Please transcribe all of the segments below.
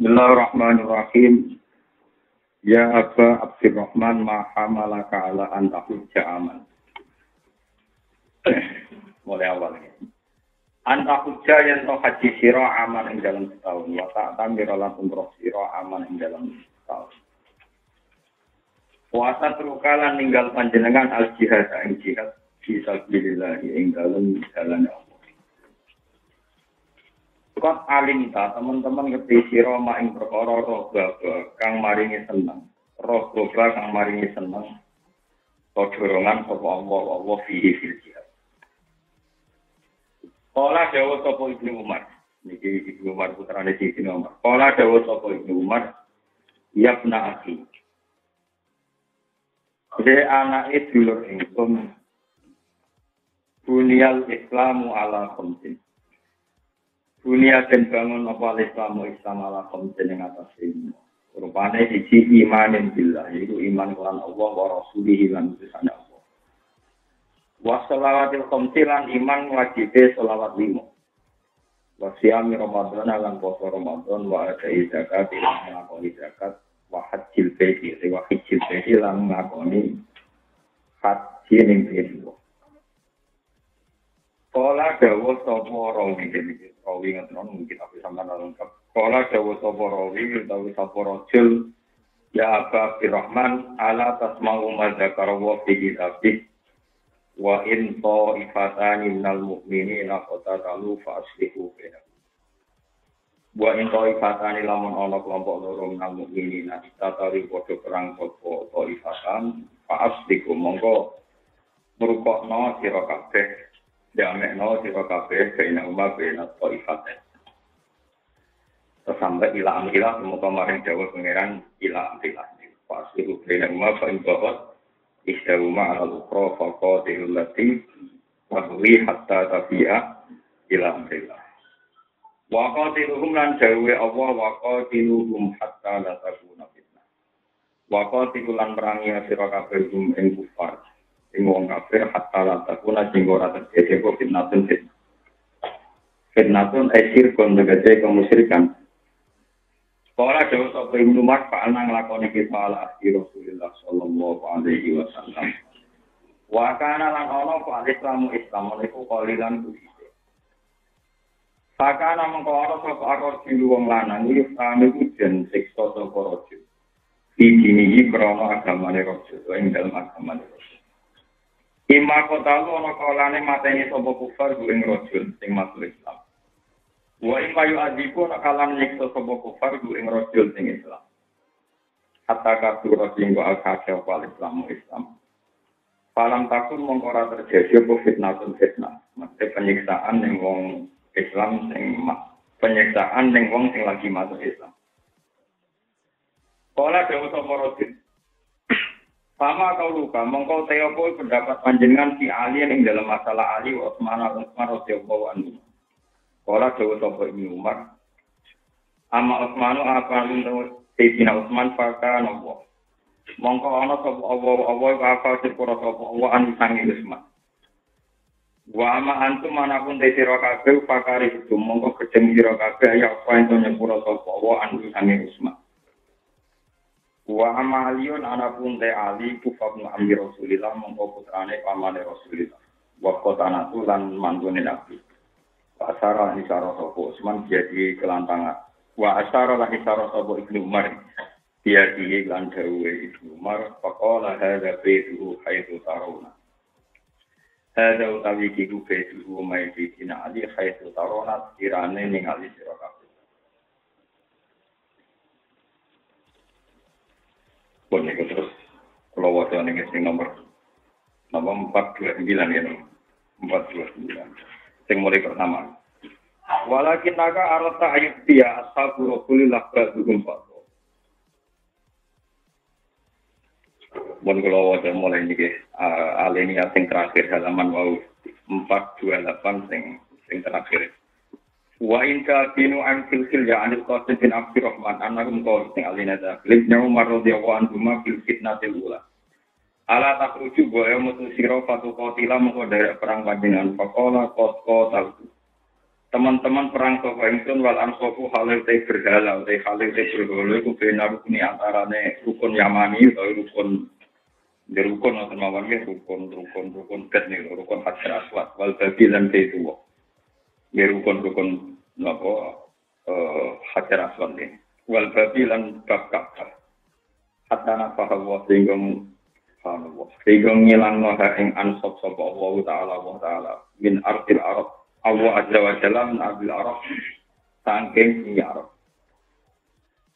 Bismillahirrahmanirrahim. Ya Aba Abdurrahman ma hamalaka ala an tahujja aman. Mulai awal ini. An tahujja yang toh haji sira aman ing dalam setahun. Wa ta'tamir lan umroh sira aman ing dalam setahun. Puasa terukalan ninggal panjenengan al jihad ing jihad fisabilillah ing dalam jalan Allah. Kot alimta teman-teman ngerti sira mak ing perkara roba kang maringi seneng. Roba kang maringi seneng. Dorongan sapa Allah fihi fil jihad. Kala dawuh sapa Ibnu Umar. Niki Ibnu Umar putrane Ibnu Umar. Kala dawuh sapa Ibnu Umar, "Ya bna akhi." De anake dulur ingsun. Bunyal Islamu ala khamsin. Dunia dan bangun apa Islamu Islam ala khamsin ing atas ilmu. Rupane siji imanin billah, yaitu iman kelan Allah wa rasulihi lan utusan Allah. Wa shalawatil khamsi lan iman wajibe shalawat 5. Wa siyami Ramadan lan puasa Ramadan wa adai zakat lan nglakoni zakat wa hajjil baiti lan nglakoni haji ning bait. Kala dawuh sapa rawi iki rawi ngoten mungkin tapi sampeyan lengkap. Kala dawuh sapa rawi utawi sapa rajul ya Aba Abdurrahman ala tasma'u ma dzakara wa fi kitabih wa in ta'ifatani minal mu'minina qatatalu fa aslihu bainahum. Wa in ta'ifatani lamun ana kelompok loro minal mu'minina tatari padha perang sapa ta'ifatan fa aslihu monggo merupakno sira kabeh jamekno sira kabeh kena umat bena taifat. Sampai ilah semoga maring dawuh pangeran ilah. Pasti kena umat paling bawah istahuma al-ukhra faqatilul lati wa huwi hatta tafi'a ila amrillah. Wa qatiluhum lan dawuhe Allah wa qatiluhum hatta la takuna fitnah. Wa qatilulan merangi sira kabeh ing kufar. Ing wong kafir hatta la takuna sing ora terjadi kok fitnatun. Fitnatun asir kon tegese kemusyrikan. Para dawuh sapa Ibnu Umar nang lakoni kita ala Rasulullah sallallahu alaihi wasallam. Wa kana lan ana fa Islamu niku kalilan kuwi. Pakana mengko ana sapa akor dilu wong lanang iki sami ujen siksa sapa raja. Iki krana agamane raja ing dalem agamane raja. Ima kota lu ana kalane mateni sapa kufar ing rajul sing masuk Islam. Wa in payu adiku ana kalan nyiksa sapa kufar ing rajul sing Islam. Hatta kabur sing wa al-kafir wal Islam. Palam takun mongko ora terjadi apa fitnah. Maksud penyiksaan ning wong Islam sing penyiksaan ning wong sing lagi masuk Islam. Kala dawuh sapa rajul Pama kau luka, mengkau teopoi pendapat panjenengan si Ali yang dalam masalah Ali wa Utsman radhiyallahu anhu. Kala dawuh sapa Ibnu Umar. Amma Utsmanu apa untuk Sayyidina Utsman faka nopo. Mongko ana sapa Allah apa sepura sapa Allah an sangi Utsman. Wa ama antum manapun te sira kabeh pakari itu mongko gedeng sira kabeh ya apa ento nyepura sapa Allah an sangi Utsman. Wa amalion anapun te ali kufabnu amir Rasulillah mongko putrane pamane Rasulillah. Wa qatanatu lan mantune Nabi. Asara isara sapa Utsman jadi kelantangan. Wa asara la isara sapa Ibnu Umar. Dia di lan dawuhe Ibnu Umar faqala hadza baitu haitsu taruna. Hadza utawi kiku baitu mai dina ali haitsu taruna kirane ning ali sira kabeh. Boleh terus kalau waktu ini nomor 429 ya, 429. Yang mulai pertama. Walakin naga arata ayat dia ashabu Rasulillah ba'dhum ba'd. Bon kalau waktu mulai ini alinea yang terakhir halaman wau 428 yang terakhir. Wa in ka binu an silsil ya anil qasim bin Abdurrahman annakum qawl sing alina ta libna Umar radhiyallahu anhu ma fil fitnatil ula ala takhruju wa yamutu sira fatu qatila mengko dari perang panjenengan faqala qad qataltu Teman-teman perang sapa ingsun wal ansofu halil te berhala te halil te berhala iku benar rukun antarane rukun Yamani utawa rukun atau mawon rukun ket nih rukun Hajar Aswad wal babi lan itu rukun napa Hajar Aswad nih wal babi lan bab Ka'bah hatta nafahawa sehingga ngilangno ing ansop sapa Allah taala min ardil arab Allah azza wa jalla min ardil arab saking bumi arab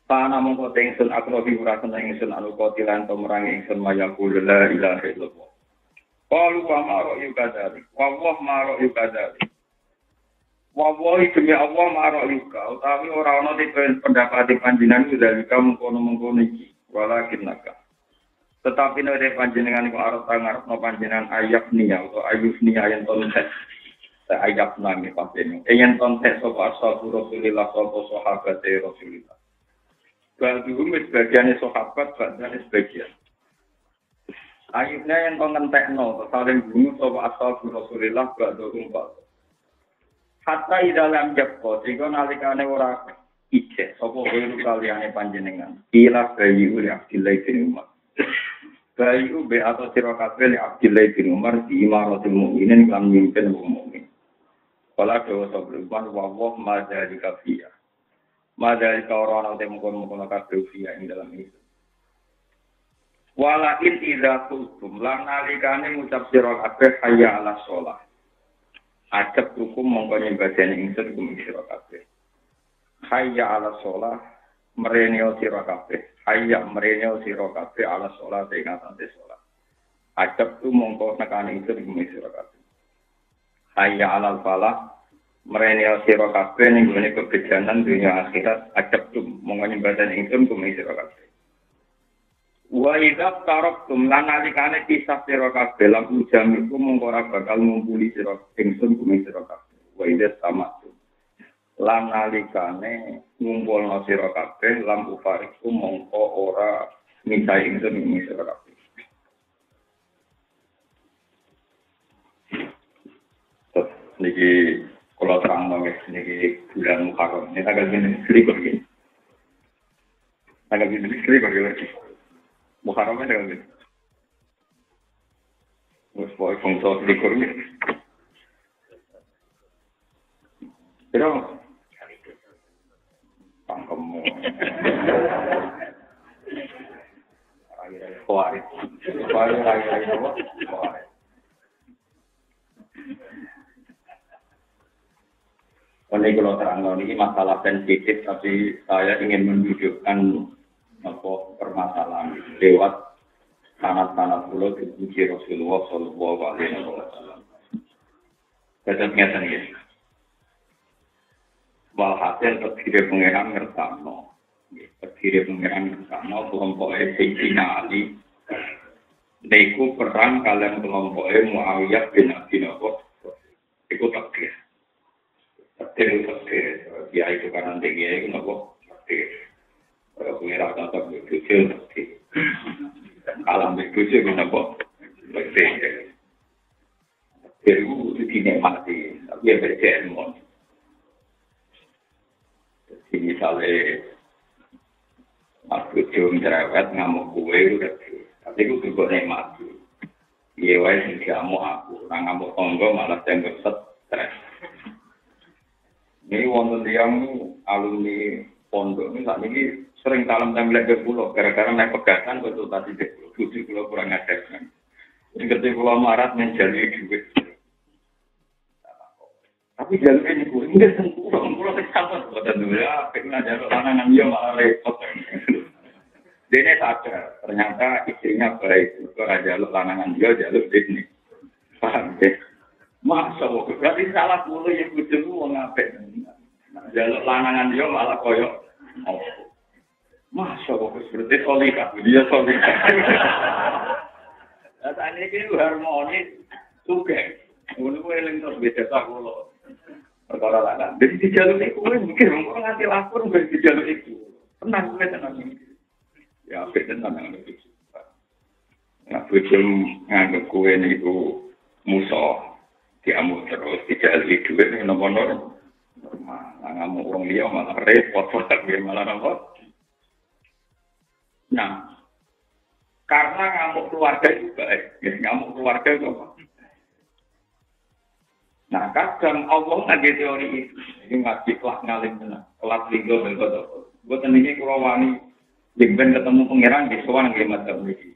Pana mongko ingsun akrobi urasan ingsun anu kotilan to merang ingsun mayaqul la ilaha illallah. Qalu wa ma ra'yu kadzalik. Wallah ma ra'yu kadzalik. Wallahi demi Allah ma ra'yu ka utawi ora ana pendapat panjenengan dalika mengkono-mengkono iki. Walakin naka. Tetapi nek panjenengan iku arep ngarepno panjenengan ayatnya atau ayusnya yang tonset. Ayat nami panjenengan. Yen tonset sapa ashabu Rasulillah sapa sahabat Rasulillah. Bagi sebagiannya sahabat, bagiannya sebagian. Akhirnya yang mengentekno, saling bunuh sopa asal Rasulullah, ba'duhum ba'duh. Hatta idalam jabko, jika nalikane ora ijek, sopa wiru kaliane panjenengan. Ila bayi'u li Abdillah bin Umar. Bayi'u be atau sirakabe li Abdillah bin Umar, di imaratul mu'minin, kan mimpin mu'min. Kala dawa sobrumpan, wawah madari kafiyah. Madari kaurana te mungkon-mungkon kabeh ing dalam itu. Walakin idza qultum lan nalikane ngucap sira kabeh hayya 'alas shalah. Ajab hukum mongko nyembadani ingsun kum sira kabeh. Hayya 'alas shalah merenio sira kabeh. Hayya merenio sira kabeh 'alas shalah te ngatasé shalah. Ajab tu mongko nekane ingsun kum sira kabeh. Hayya 'alal falah merenio sira kabeh ning gone kebejanan dunia akhirat ajab tu mongko nyembadani ingsun kum sira kabeh. Wa idza taraktum lan alikane kisah sira kabeh lan ujam iku mongko ora bakal ngumpuli sira ingsun kum sira kabeh. Wa idza tamatu lan alikane ngumpulna sira kabeh lan ufariku mongko ora misai ingsun kum sira kabeh. Niki kalau terang banget niki bulan Muharram ini tanggal ini selipur gini. Tanggal ini selipur gini. Muharram ini tanggal ini. Mus boy fungsi selipur gini. Tidak. Pangkemu. Akhirnya kuarit. Kuarit apa? Kuarit. Ini kalau terang ini masalah sensitif, tapi saya ingin menunjukkan permasalahan lewat sanad-sanad pulau dipuji Rasulullah Shallallahu Alaihi Wasallam. Tetapnya sendiri. Walhasil terdiri pengeran ngertano, kelompoknya Sayyidina Ali. Neku perang kalian kelompoknya Muawiyah bin Abi Sufyan. Itu takdir. Takdir, dia itu kan nanti dia itu nopo takdir. Kalau pengira tetap berkucil takdir. Alam berkucil nopo takdir. Takdir itu dinikmati, tapi dia berjemon. Jadi misalnya Mas Kucing cerewet ngamuk kue itu takdir. Tapi itu juga nikmati. Dia wajib ngamuk aku, orang ngamuk tonggo malah jangan stres. Ini wonten yang alumni pondok ini saat ini sering salam template ke pulau gara-gara naik pegangan konsultasi ke pulau kurang ajar kan. Ini ketika pulau marat menjadi duit. Tapi jalur ini pulau ini pulau kecamatan kota dulu ya, pengen jalur lanangan dia malah repot. Dia sadar ternyata istrinya baik, kalau jalur lanangan dia jalur ini paham deh. Masa kok berarti salah mulu yang kudu wong apik. Jaluk lanangan dia malah koyo. Masa kok berarti solika, dia solika. Lah iki harmonis sugih. Ngono kuwi eling terus beda sak kula. Perkara lanang. Dadi dijaluk iku mikir wong nganti lapor nggo dijaluk iku. Tenang kowe tenang. Ya apik tenang iki. Nah, bujum nganggep kowe niku musuh. Diamuk terus tidak lebih duit yang nomor Normal. Nah, ngamuk wong liya malah repot, malah apa? Nah, karena ngamuk keluarga juga, ngamuk keluarga itu apa? Nah, kadang Allah lagi teori itu. Ini ngaji kelas ngalim tenang, kelas linggo betul. Gue tadi kalau wani jengben ketemu pangeran di sowan nggih madzhab niki.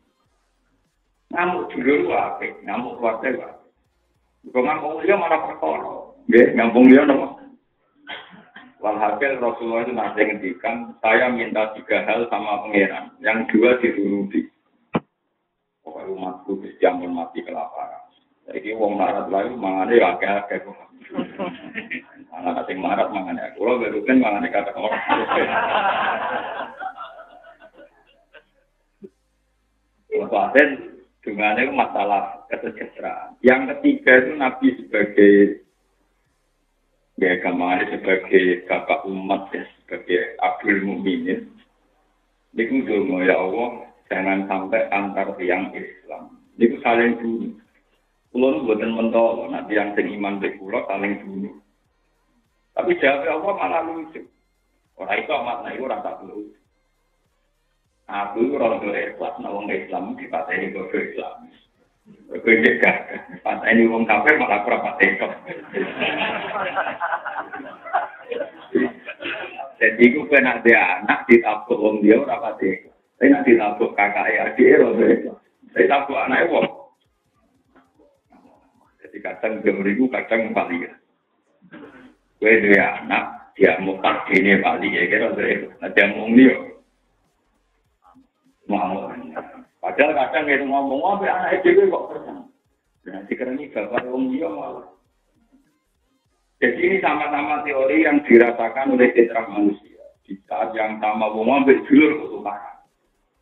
Ngamuk dulu wae, ngamuk keluarga wae. Kok ngamuk dia malah perkara. Nggih, ngampung dia napa? Walhasil Rasulullah itu nanti ngendikan, saya minta 3 hal sama pangeran, yang 2 dituruti. Pokoknya umatku dijamin mati kelaparan. Jadi wong marat lalu mangane akeh-akeh kok. Anak sing marat mangane aku lho beruken mangane kata orang. Kemudian dungane masalah kesejahteraan. Yang ketiga itu Nabi sebagai ya gamane sebagai bapak umat ya, sebagai Abdul Mukminin. Niku donga ya Allah, jangan sampai antar tiang Islam. Niku saling bunuh. Kulo mboten mentol, nanti yang sing iman be kula saling bunuh. Tapi jawab Allah malah lucu. Ora iso makna iku ora tak perlu. Aku ora oleh ikhlas nang wong Islam dipateni kok Islam. Kok iki pateni wong kafir malah ora pateni. Jadi aku pernah dia anak ditabuk wong dia ora pateni. Saya nak ditabuk kakak adik ora pateni. Saya tabuk anak wong. Jadi kadang jemriku kadang bali. Kowe dia anak dia mutak ini bali ya kira ada wong dia. Mau. Padahal kadang itu ngomong apa anak itu kok percaya. Nanti karena ini bapak wong dia malah. Jadi ini sama-sama teori yang dirasakan oleh fitrah manusia. Di saat yang sama wong ambil dulur kok tukaran.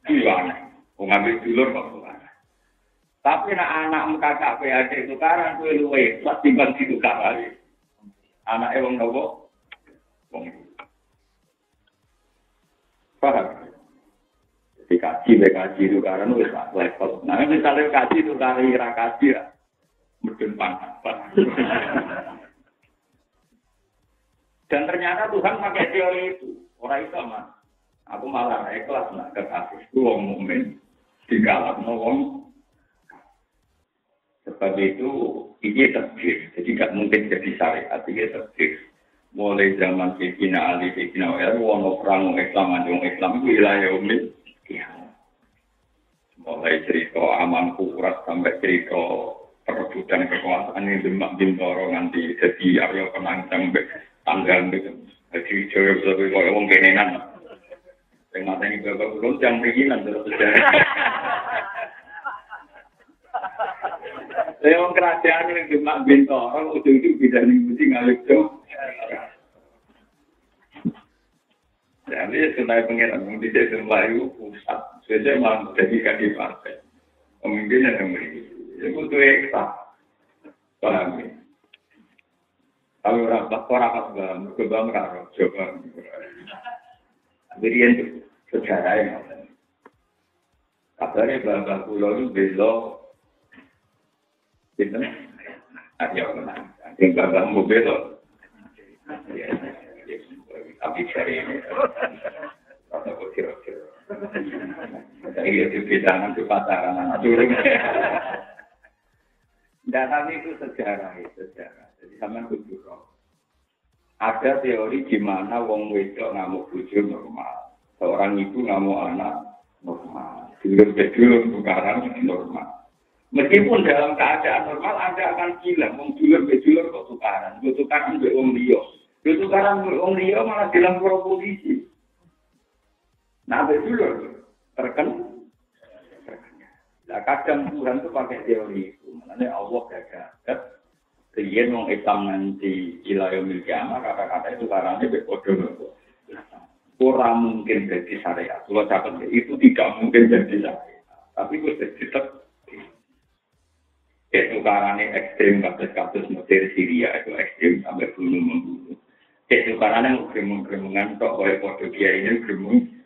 Iya aneh. Wong ambil dulur kok tukaran. Tapi nak anak kakak PAD tukaran kuwi luwe sak timbang ditukaran. Anake wong nopo? Wong. Paham? Kaji itu karena wis level. Nah, misalnya kaji itu karena kaji ya, mungkin panas. Dan ternyata Tuhan pakai teori itu. Orang itu mah, aku malah ikhlas nak kekasih itu wong mukmin digalak wong. Sebab itu ini takdir. Jadi tidak mungkin jadi syariat. Ini takdir. Mulai zaman Sayyidina Ali, Sayyidina Umar, wong perang Islam, wong Islam itu wilayah umum. Ya. Mulai cerita aman kurat sampai cerita perebutan kekuasaan ini Demak Bintoro nanti jadi Arya Penang sampai tanggal gitu. Jadi jauh lebih kaya wong kenenan. Sing mateni bapak ulun jam perinan terus sejarah. Saya wong kerajaan ning Demak Bintoro ujung-ujung bidane mesti ngalih jauh. Jadi sebenarnya pengiran di desa Melayu pusat, saya malah jadi kaki partai. Pemimpin yang memiliki, itu butuh ekstra. Paham ya? Kalau orang pas kebang karo, coba. Jadi itu sejarah yang ada. Katanya bapak pulau itu belok, gitu. Ada orang, tinggal bapak belok. Tapi cari ini, rasa kira-kira. Jadi itu bidangan itu pacaran anak turun. Dan tapi itu sejarah. Jadi sama kudu roh. Ada teori di mana wong wedok ngamuk bojo normal, seorang ibu ngamuk anak normal, dulur tukaran normal. Meskipun dalam keadaan normal Anda akan bilang, wong dulur kok tukaran mbek wong liya. Tukaran wong liya malah dalam polisi. Nah, betul terken. Nah, kadang Tuhan itu pakai teori itu. Maknanya Allah gagal. Kemudian wong Islam nanti ilayah milkiamah, kata-kata itu karena bekodoh. Kurang mungkin jadi syariat. Kalau catat itu tidak mungkin jadi syariat. Tapi itu tetap. Itu karena ekstrim kasus-kasus Mesir Syria itu ekstrim sampai bunuh-membunuh. Itu karena gremeng-gremengan tok oleh kode dia ini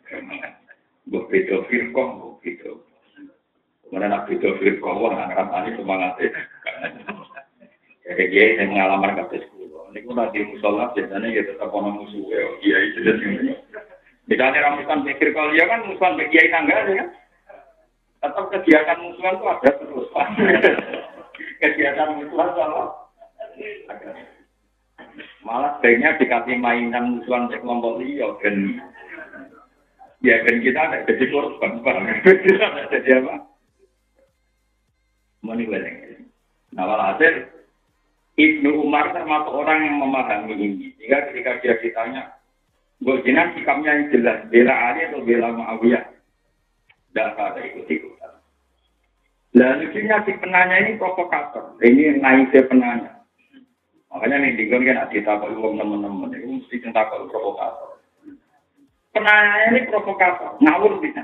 gremengan. Buat video firqah, gitu. Kemudian nak video firqah, wah ngarap ani semangatnya. Jadi dia yang pengalaman kasus kulo. Niku nanti musola biasanya ya tetap ono musuhe. Iya itu jadi. Misalnya ramusan pikir kalau dia kan musuhan bagi kiai tangga ya kan. Tetap kegiatan musuhan itu ada terus. Kegiatan musuhan sama. Malah sebaiknya dikasih mainan musuhan kelompok liya kan. Ya kan kita ada jadi korban, kita ada jadi apa? Moni weleng. Nah walhasil Ibnu Umar termasuk orang yang memahami ini. Sehingga ketika dia ditanya, Goljinan sikapnya yang jelas, bela Ali atau bela Muawiyah? Tidak ada ikut-ikutan. Nah, lucunya si penanya ini provokator. Ini naiknya penanya. Makanya nih digon kan kita kalau uang teman-teman itu mesti cinta kalau provokator. Penanya ini provokator, ngawur bisa.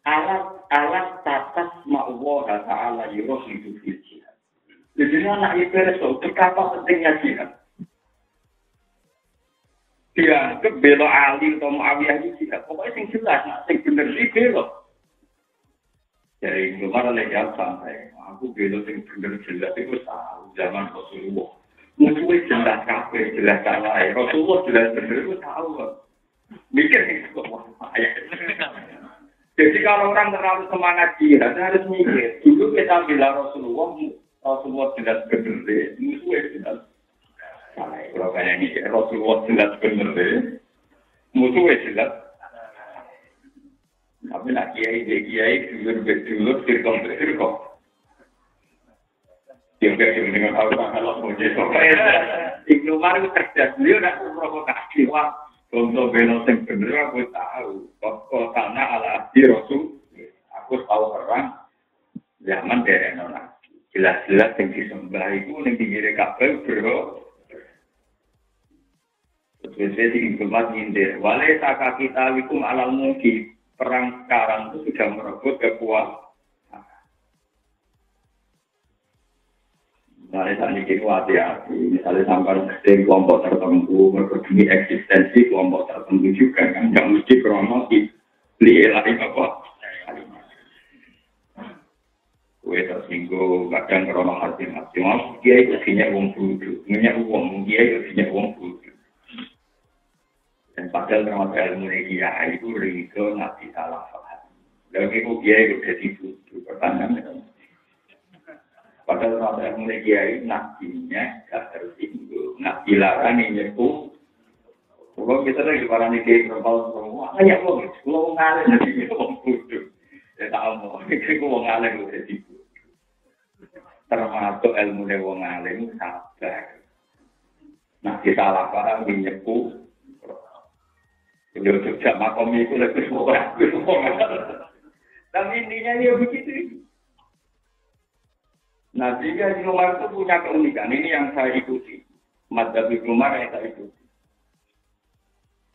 Alat tatas ma'uwah ta'ala yuroh hidup jihad. Jadi anak itu betapa pentingnya jihad. Dia kebelo Ali atau Muawiyah itu jihad. Pokoknya yang jelas, yang benar sih belo. Jadi Umar oleh jawab santai. Aku belo yang benar jelas itu tahu zaman Rasulullah. Musuhnya jelas kafir, jelas salah. Rasulullah jelas benar itu tahu. Mikir itu ayat. Jadi kalau orang terlalu semangat jihad harus mikir. Dulu kita bilang Rasulullah jelas benar, musuhnya jelas. Kalau kayak ini Rasulullah jelas benar, musuhnya jelas. Tapi nak kiai dulur firqah. Dia enggak dengan tahu kalau mau jadi Ibnu Umar itu cerdas, dia nak provokasi wah. Untuk belo sing bener aku tahu. Kok sana ala di Rasul. Aku tahu orang zaman derek nona. Jelas-jelas yang disembah itu yang pinggir kabel bro. Terus saya diinformat nyindir. Wale taka kita wikum alal mungkin. Perang sekarang itu sudah merebut kekuasaan. Misalnya saat ini hati-hati. Misalnya sampai ngerti kelompok tertentu, berdemi eksistensi kelompok tertentu juga kan. Yang mesti krono lielahi apa. Kue tersinggung, kadang krono hati-hati. Maksud dia itu punya uang bodoh. Punya uang, dia itu punya uang bodoh. Dan padahal termasuk ilmu dia itu rigo nanti salah paham. Dan itu dia itu jadi bodoh. Pertanyaannya. Padahal termasuk ilmu dia itu nabinya gak tersinggung. Nabi larang ini nyepu. Kalau kita lagi parani dia berbau semua. Hanya uang. Kalau ngalir jadi uang bodoh. Saya tahu mau. Itu uang ngalir itu jadi bodoh. Termasuk ilmu dia uang ngalir itu sabar. Nabi salah paham ini nyepu. Beliau sejak makom itu lebih semua. Tapi intinya dia begitu. Nah, jika Ibnu Umar itu punya keunikan, ini yang saya ikuti. Madzhab Ibnu Umar yang saya ikuti.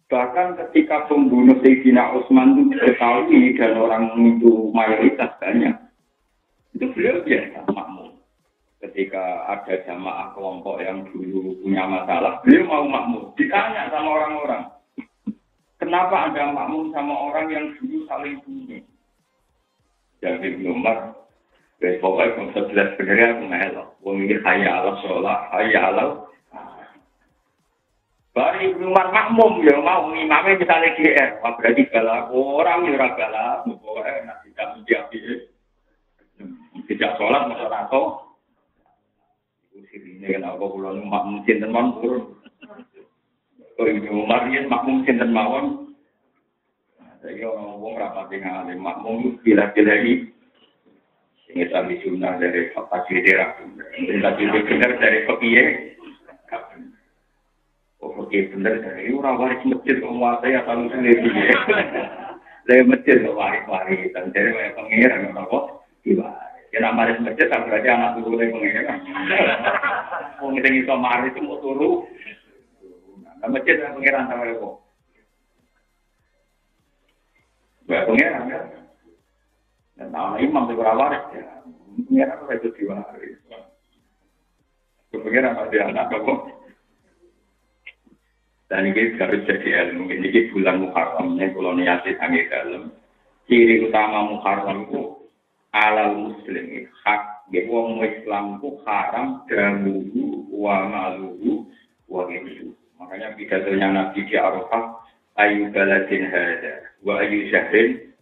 Bahkan ketika pembunuh Sayyidina Utsman itu diketahui dan orang itu mayoritas banyak, itu beliau biasa makmum. Ketika ada jamaah kelompok yang dulu punya masalah, beliau mau makmum. Ditanya sama orang-orang. Kenapa Anda makmum sama orang yang dulu saling bunuh? Jadi Ibnu Umar, pokoknya bangsa jelas sebenarnya aku melok. Wong ini hayya ala sholat, hayya ala. Baru Ibnu Umar makmum, ya mau imamnya misalnya GR. Wah berarti galak orang yang galak, pokoknya nak tidak menjadi. Tidak sholat, masa rato. Ini kenapa kalau makmum cinten man turun. Kalau Ibnu Umar ini makmum sinten mawon. Saya orang-orang rapati ngalim makmum bila-bila ini. Ini kami sunnah dari fakta jidera. Ini tadi benar dari fakir. Oh fakir benar dari orang waris masjid menguasai atau sendiri. Dari masjid waris-waris dan dari pengiran apa? Iba. Kena waris masjid tak berarti anak turun dari pengiran. Mau kita bisa waris itu mau turun. Masjid yang pengiran sama itu. Baik pengiran kan? Dan nama imam itu waris ya. Pengiran itu diwaris. Pengiran masih anak kok. Dan ini harus jadi ilmu. Ini bulan Muharramnya koloniasi sangat dalam. Ciri utama Muharram itu alal muslim hak Nggih wong Islam ku haram damuhu wa maluhu wa ghairuhu. Makanya pidatonya Nabi di Arafah ayu baladin hada wa ayu syahrin.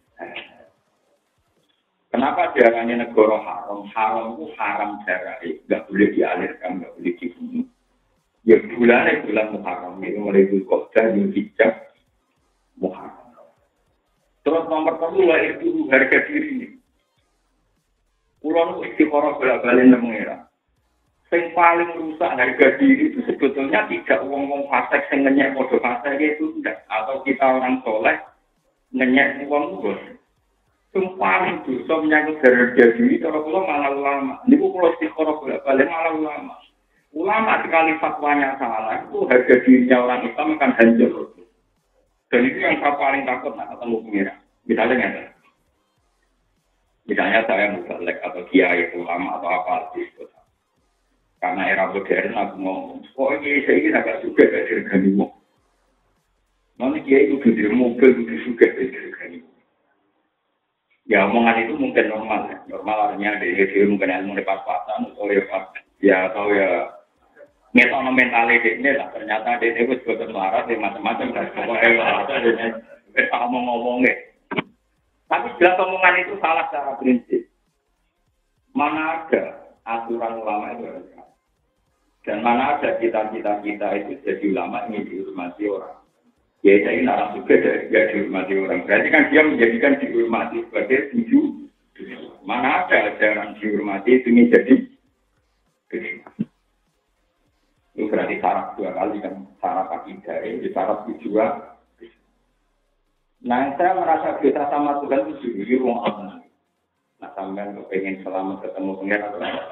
Kenapa diarahnya negara haram? Haram itu haram jarai, nggak boleh dialirkan, nggak boleh dibunuh. Ya bulan Muharram itu mulai Dzulqa'dah, Dzulhijjah, Muharram. Terus nomor 1 itu harga diri. Kulon istiqoroh bolak-balik mengira. Yang paling rusak harga diri itu sebetulnya tidak uang-uang fasik yang ngenyek kode fasik itu tidak. Atau kita orang soleh ngenyek uang bos. Yang paling dosa menyangkut harga diri kalau kulon malah ulama. Ini kulon istiqoroh bolak-balik malah ulama. Ulama sekali fatwanya salah itu harga dirinya orang Islam akan hancur. Dan itu yang saya paling takut nak ketemu pengira. Misalnya saya mubalek atau kiai ulama atau apa gitu. Karena era modern aku ngomong, kok ini saya agak suka dari regani wong. Nanti kiai itu di mobil itu suka dari regani wong. Ya omongan itu mungkin normal ya. Normal artinya dia mungkin ilmu pas-pasan atau ya ngetok mentalnya dia lah. Ternyata dia itu juga terlarang macam-macam dan pokoknya kita ngomong-ngomongnya. Tapi jelas omongan itu salah secara prinsip. Mana ada aturan ulama itu ada. Dan mana ada cita-cita kita itu jadi ulama ini dihormati orang. Ya jadi narang juga dia dihormati orang. Berarti kan dia menjadikan dihormati sebagai tujuh. Mana ada ajaran dihormati itu menjadi itu berarti syarat 2 kali kan. Syarat akidah itu syarat tujuan. Nah, saya merasa biasa sama Tuhan itu sendiri ruang apa? Nah, sampai kepengen selamat ketemu pengen atau apa?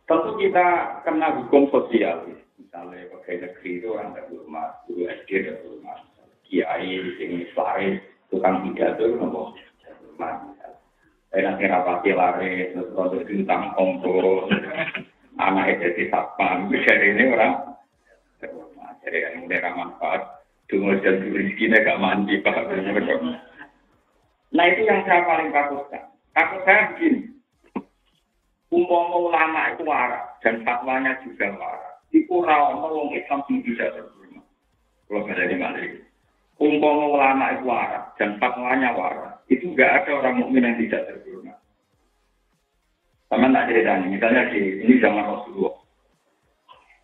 Tentu kita kena hukum sosial. Misalnya pegawai negeri itu orang terhormat, guru SD terhormat, kiai di sini lari, tukang pidato itu nopo terhormat. Nanti rapati lari, terus produk bintang kongko, anak jadi satpam, jadi ini orang terhormat. Jadi yang mulai manfaat. Tunggu dan rezekinya gak mandi, Pak. Nah itu yang saya paling takutkan. Takut saya begini. Umpama ulama itu waras dan fatwanya juga waras. Itu rawon orang Islam tidak terhormat. Kalau ada di mana itu. Umpama ulama itu waras dan fatwanya waras. Itu gak ada orang mukmin yang tidak terhormat. Sama tak ceritanya. Misalnya ini zaman Rasulullah.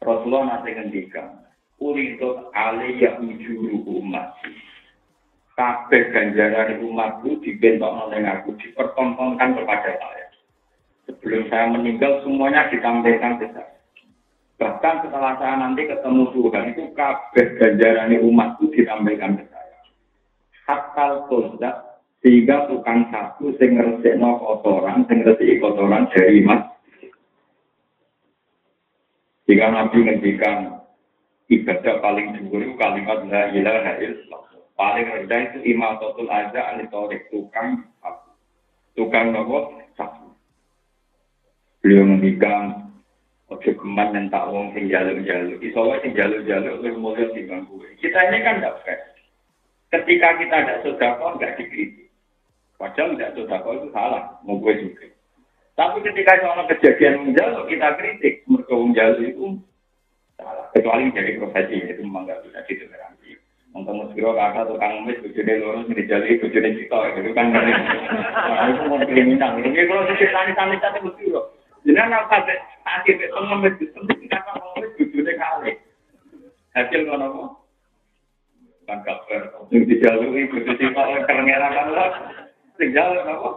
Rasulullah nanti ngendikan. Uridot aliyah ujuru umat. Kabeh ganjaran umatku dibentuk oleh aku, dipertontonkan kepada saya. Sebelum saya meninggal semuanya ditampilkan ke saya. Bahkan setelah saya nanti ketemu Tuhan itu kabeh ganjaran umatku ditampilkan ke saya. Hatta kondak sehingga tukang sapu sing ngresikno kotoran, sing ngresiki kotoran dari umat. Jika Nabi ngendikan ibadah paling dhuwur kalimat la ilaha illallah. Paling rendah itu imatatul adza anitorik tukang sapu. Tukang nopo sapu. Beliau ngendikan ojo geman nyentak wong sing jaluk-jaluk. Iso wae sing jaluk-jaluk luwih mulya timbang kowe. Kita ini kan ndak fair. Ketika kita tidak sedekah enggak dikritik. Padahal tidak sedekah itu salah, mau gue juga. Tapi ketika soal kejadian menjaluk kita kritik, mergo menjaluk itu salah. Kecuali jadi profesi itu memang nggak bisa ditoleransi. Untuk musiro kakak tukang mes bujune loro sing dijali bujune cito itu kan itu mau kriminal. Ini kalau tani tani musiro. Jenengan apa sih? Akhir pengemis itu kakak pengemis bujune kali. Hasil ngono apa? Tangkap sing dijalui bujune cito kerengeran kan lho. Sing jaluk apa?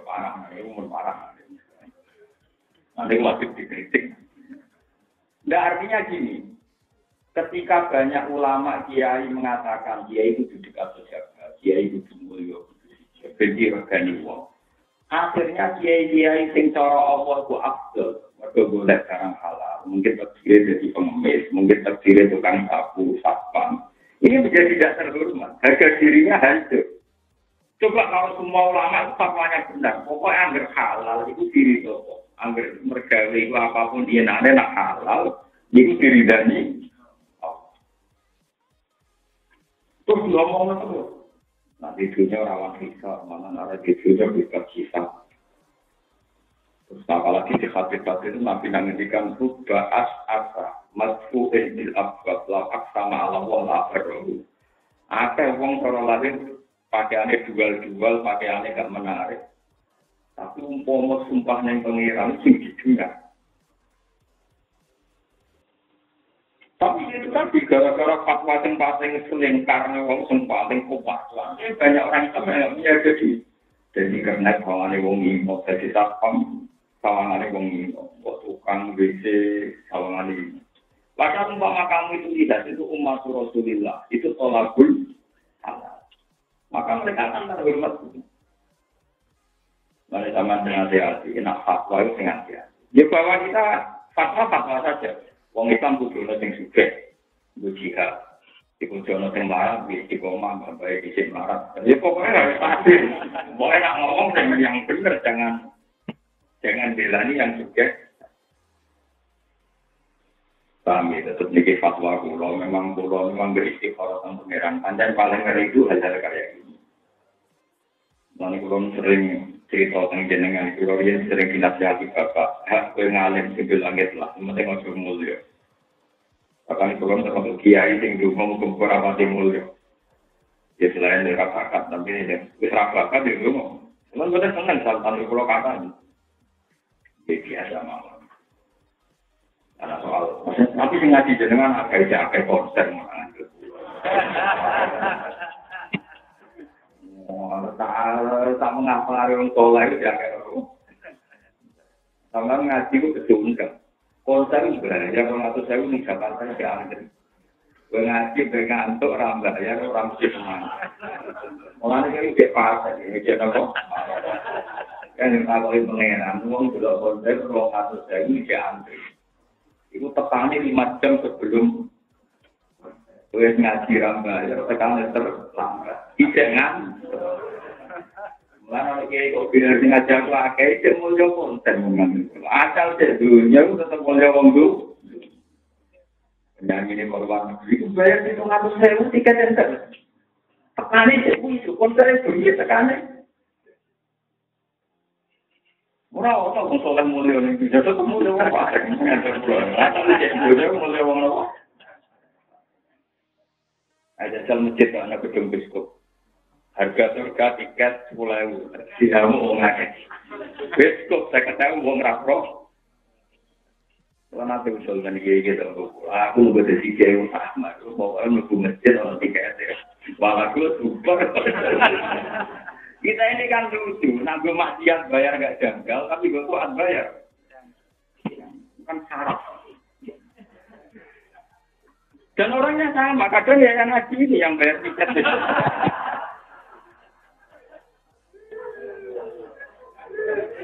Parah, umur parah. Nanti wajib dikritik. Nah, artinya gini, ketika banyak ulama kiai mengatakan kiai itu duduk atau jaga, kiai itu mulia, benci regani wong. Akhirnya kiai-kiai sing cara Allah ku abdul, mergo golek barang halal, mungkin terdiri dari pengemis, mungkin terdiri tukang sapu, satpam. Ini menjadi tidak terhormat, harga dirinya hancur. Coba kalau semua ulama itu fatwanya benar, pokoknya anggar halal itu diri toko. Anggar mergawe apapun dia nak halal, itu diridani. Terus ngomong terus. Nanti dunia rawan hisab, malah ada di dunia bebas hisab. Terus apalagi di hadis-hadis itu Nabi menghentikan rubba asa madfu'in bil abwab la aqsama ala wa la barru. Akeh wong cara lahir pakaiane dual-dual, pakaiane gak menarik. Tapi umpama sumpah yang pengiran sing didengar. Tapi itu tadi gara-gara fatwa yang paling selingkar wong sing paling kuat. Banyak orang Islam yang jadi karena kawanane wong imo dadi satpam, kawanane wong imo, tukang WC, kawanane. Padahal umpama kamu itu tidak itu umat Rasulullah, itu tolakul halal. Maka mereka akan terhormat. Mari zaman dengan hati, nak fatwa itu dengan hati. Ya bahwa kita fatwa saja. Wong Islam kudu ono sing sugih, kudu jihad. Iku jono sing marah, wis dikomang, bae dhisik marah. Ya pokoknya harus pasti. Pokoknya nak ngomong yang benar, jangan belani yang sugih. Kami tetap niki fatwa kula, memang beristikharah tentang pangeran. Pancen paling ngeri itu hal-hal kayak gini. Nanti kula sering cerita tentang jenengan, kula yen sering dinasihati bapak, hak kowe ngalim sing langit lah, penting ojo mulya. Bahkan kula termasuk kiai sing ndonga muga ora pati mulya. Ya selain dari bakat, tapi wis ra bakat ya ndonga. Cuman boten seneng sampeyan kula kapan. Biasa mawon. Ada soal, tapi sing ngaji jenengan akeh konsen malah. Tak mengapa orang tua itu jangan aku. Sama ngaji itu kesulitan. Konsen sebenarnya kalau atau saya ini Jakarta tidak ada. Ngaji ngantuk rambah ya orang sih mana. Orang ini kayak pas, ini jadi apa? Kan yang paling pengenan, uang sudah konsen kalau atau saya ini diantri. Itu tekannya 5 jam sebelum ngaji rambah ya tekannya terlambat. Jangan. Mana lagi kok biar ngaji aku akeh itu mulya konten memang. Asal dunia itu tetap mulya wong dulu. Yang ini korban itu bayar 500.000 tiket enter. Tekannya itu konten itu tekannya. Ora ono soleh mulya ning bisa tetep mulya wong pasek ngaten kula. Asale dunia mulya wong apa? Ada sel masjid ana gedung biskop. Harga surga tiket 10.000. Diramo wong akeh. Biskop 50.000 wong ra pro. Ora nate usul kan iki gitu. Aku uga dadi kiai utama. Pokoke mlebu masjid ana tiket. Wah aku super. Kita ini kan lucu, nanggo maksiat bayar nggak janggal, tapi gue kuat bayar. Kan syarat. Dan orangnya sama, kadang ya yang ngaji ini yang bayar tiket.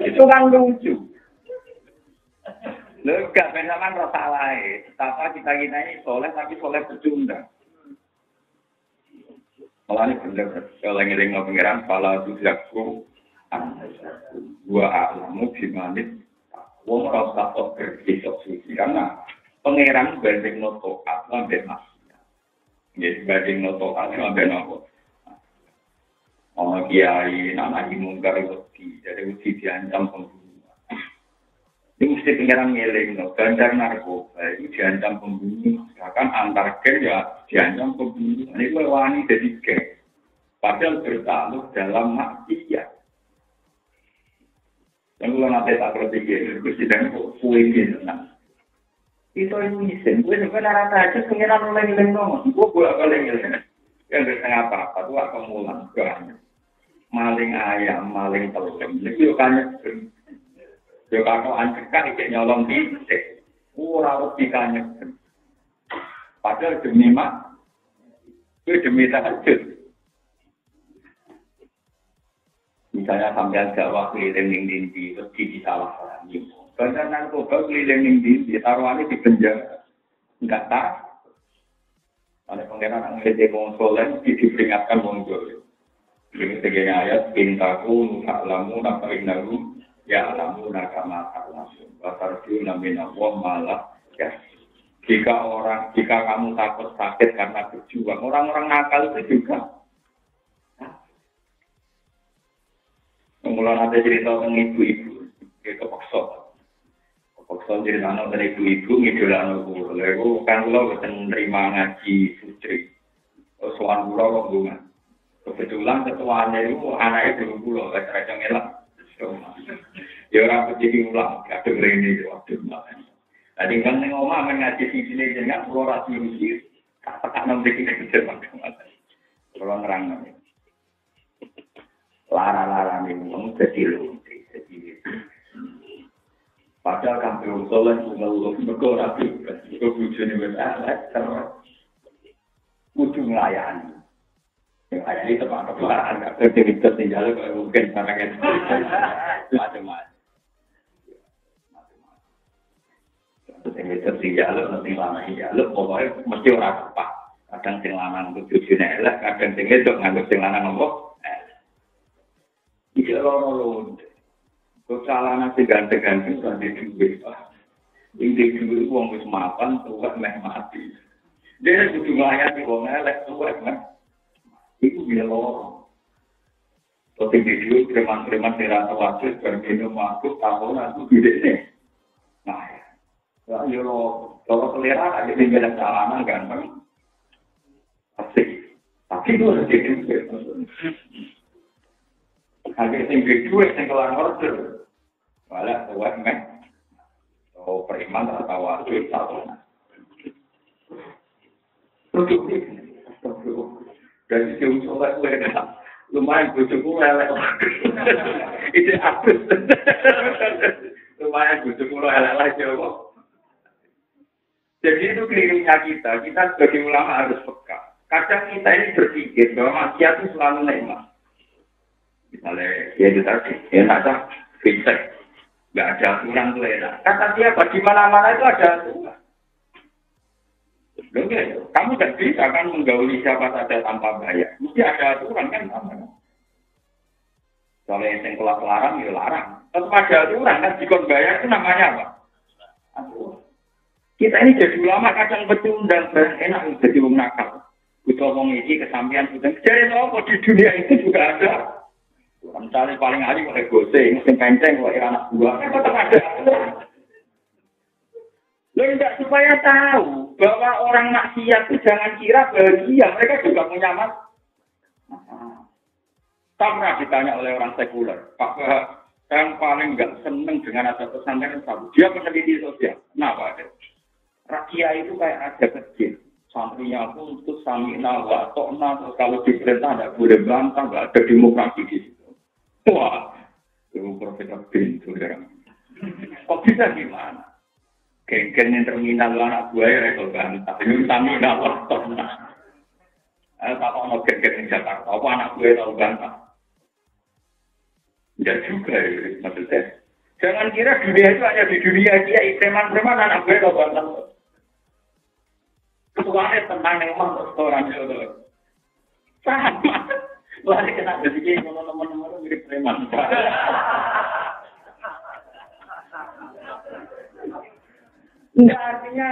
Itu kan lucu. Enggak, benar-benar rasa lain. Betapa kita ini soleh, tapi soleh berjumlah. Malah ini benar, kalau ngiring pengiran, pala tujakku, gua alamu dimanit, wong rasa sok berkisok suci, karena pengiran banding notokat, lambe masya. Jadi banding notokat, lambe nopo. Kiai, anak mungkar wedi, jadi wedi diancam pembunuhan. Ini mesti pengiran ngiling, bandar narkoba, itu diancam pembunuhan. Bahkan antar geng ya diancam pembunuhan. Ini wani jadi geng. Padahal bertaruh dalam maksiat. Yang kalau nanti tak berpikir, itu sedang kuih nah. Itu isin, gue sebenarnya rata aja pengiran oleh-oleh ngomong. Gue bolak balik ngomong. Yang bertengah apa-apa, itu akan mulang. Maling ayam, maling telur. Itu yukanya. Yukanya ancekan, itu nyolong titik. Rawat dikanya. Padahal demi mak. Itu demi tahajud. Misalnya sampai dakwah keliling dindi, terus disalah-salahi. Karena narkoba keliling dindi, taruhannya di penjara. Enggak tahu. Oleh pengenalan angin soleh, diperingatkan monggo. Ini segala ayat, pintaku, nuka'lamu, nafa'inahu, ya'lamu, nakama, ta'lamu. Wasarju, namina, wa malah, ya. Jika kamu takut sakit karena berjuang, orang-orang nakal itu juga mulai nanti cerita tentang ibu-ibu, dia kepaksa cerita tentang ibu-ibu, ngidolano kulo. Lalu kan kulo betul nerima ngaji sutri, soal kulo kok bunga. Kebetulan ketuanya itu anaknya dulu kulo, raja ngelak. Ya orang jadi ulang, kadang ini waktu malam. Tadi kan ngomong ngaji sini dengan kulo rasi rusir, katakan nanti kita kerja macam-macam. Kulo nerang nanti. Lara-lara ini memang jadi lunti, jadi padahal kampung soleh mengeluh berkorak juga, kebujuan ini bersalah, ujung layani. Yang ada di tempat-tempat nggak terjadi tinggal mungkin barang itu macam-macam. Terus yang tertinggal nanti lama tinggal, pokoknya mesti orang tepat. Kadang sing lanang tujuannya elek, kadang sing itu nganggep sing lanang ngomong. Iya loro-loro. Kesalahan sing ganteng-ganteng kan di duwe. Ini duwe wong wis mapan tuwek meh mati. Dia kudu nglayani wong elek tuwek meh. Iku dia loro. Tapi video preman-preman terasa wajib berbeda masuk tahun aku gede. Nah, ya yo kalau selera ada tinggal kesalahan ganteng. Asik. Tapi itu harus jadi. Ada yang kedua yang kelar order, malah tuan meh, atau preman atau wajib tahun. Dari jauh solat lumayan bujuku elek. Itu abis. Lumayan bujuku elek lagi kok. Jadi itu kelirunya kita sebagai ulama harus peka. Kadang kita ini berpikir bahwa maksiat itu selalu nikmat. Misalnya, ya itu tadi, enak tak? Fintech. Nggak ada aturan itu enak. Kata siapa? Di mana-mana itu ada aturan. Loh, kamu tidak bisa kan menggauli siapa saja tanpa bayar. Mesti ada aturan kan? Kalau yang kelas larang, ya larang. Tetap ada aturan kan? Jika bayar itu namanya apa? Aturan. Kita ini jadi ulama kadang pecundang, enak jadi wong nakal. Kita ngomong ini kesampaian. Jadi apa di dunia itu juga ada. Misalnya paling hari pakai goseng, sing kenceng, pakai anak buah, kan tetap ada. Lo tidak supaya tahu bahwa orang maksiat itu jangan kira bahagia, mereka juga punya masalah. Pernah ditanya oleh orang sekuler, Pak, yang paling nggak seneng dengan ada pesantren satu, dia peneliti sosial. Kenapa? Rakyat itu kayak ada kecil, santrinya pun untuk samina, watokna, kalau diperintah tidak boleh bantah, nggak ada demokrasi di situ. Wah, itu Profesor Bin, saudara. Kok bisa gimana? Geng-geng yang terminal anak gue ya itu kan, tapi kami nggak waktu nah. Apa mau geng-geng yang Jakarta? Apa anak gue tahu bantah? Ya juga ya, maksudnya. Jangan kira dunia itu hanya di dunia dia, preman-preman anak gue tahu bantah. Ketuanya tentang memang restoran itu. Sama. Lari kena rezeki teman-teman mirip preman. Enggak, artinya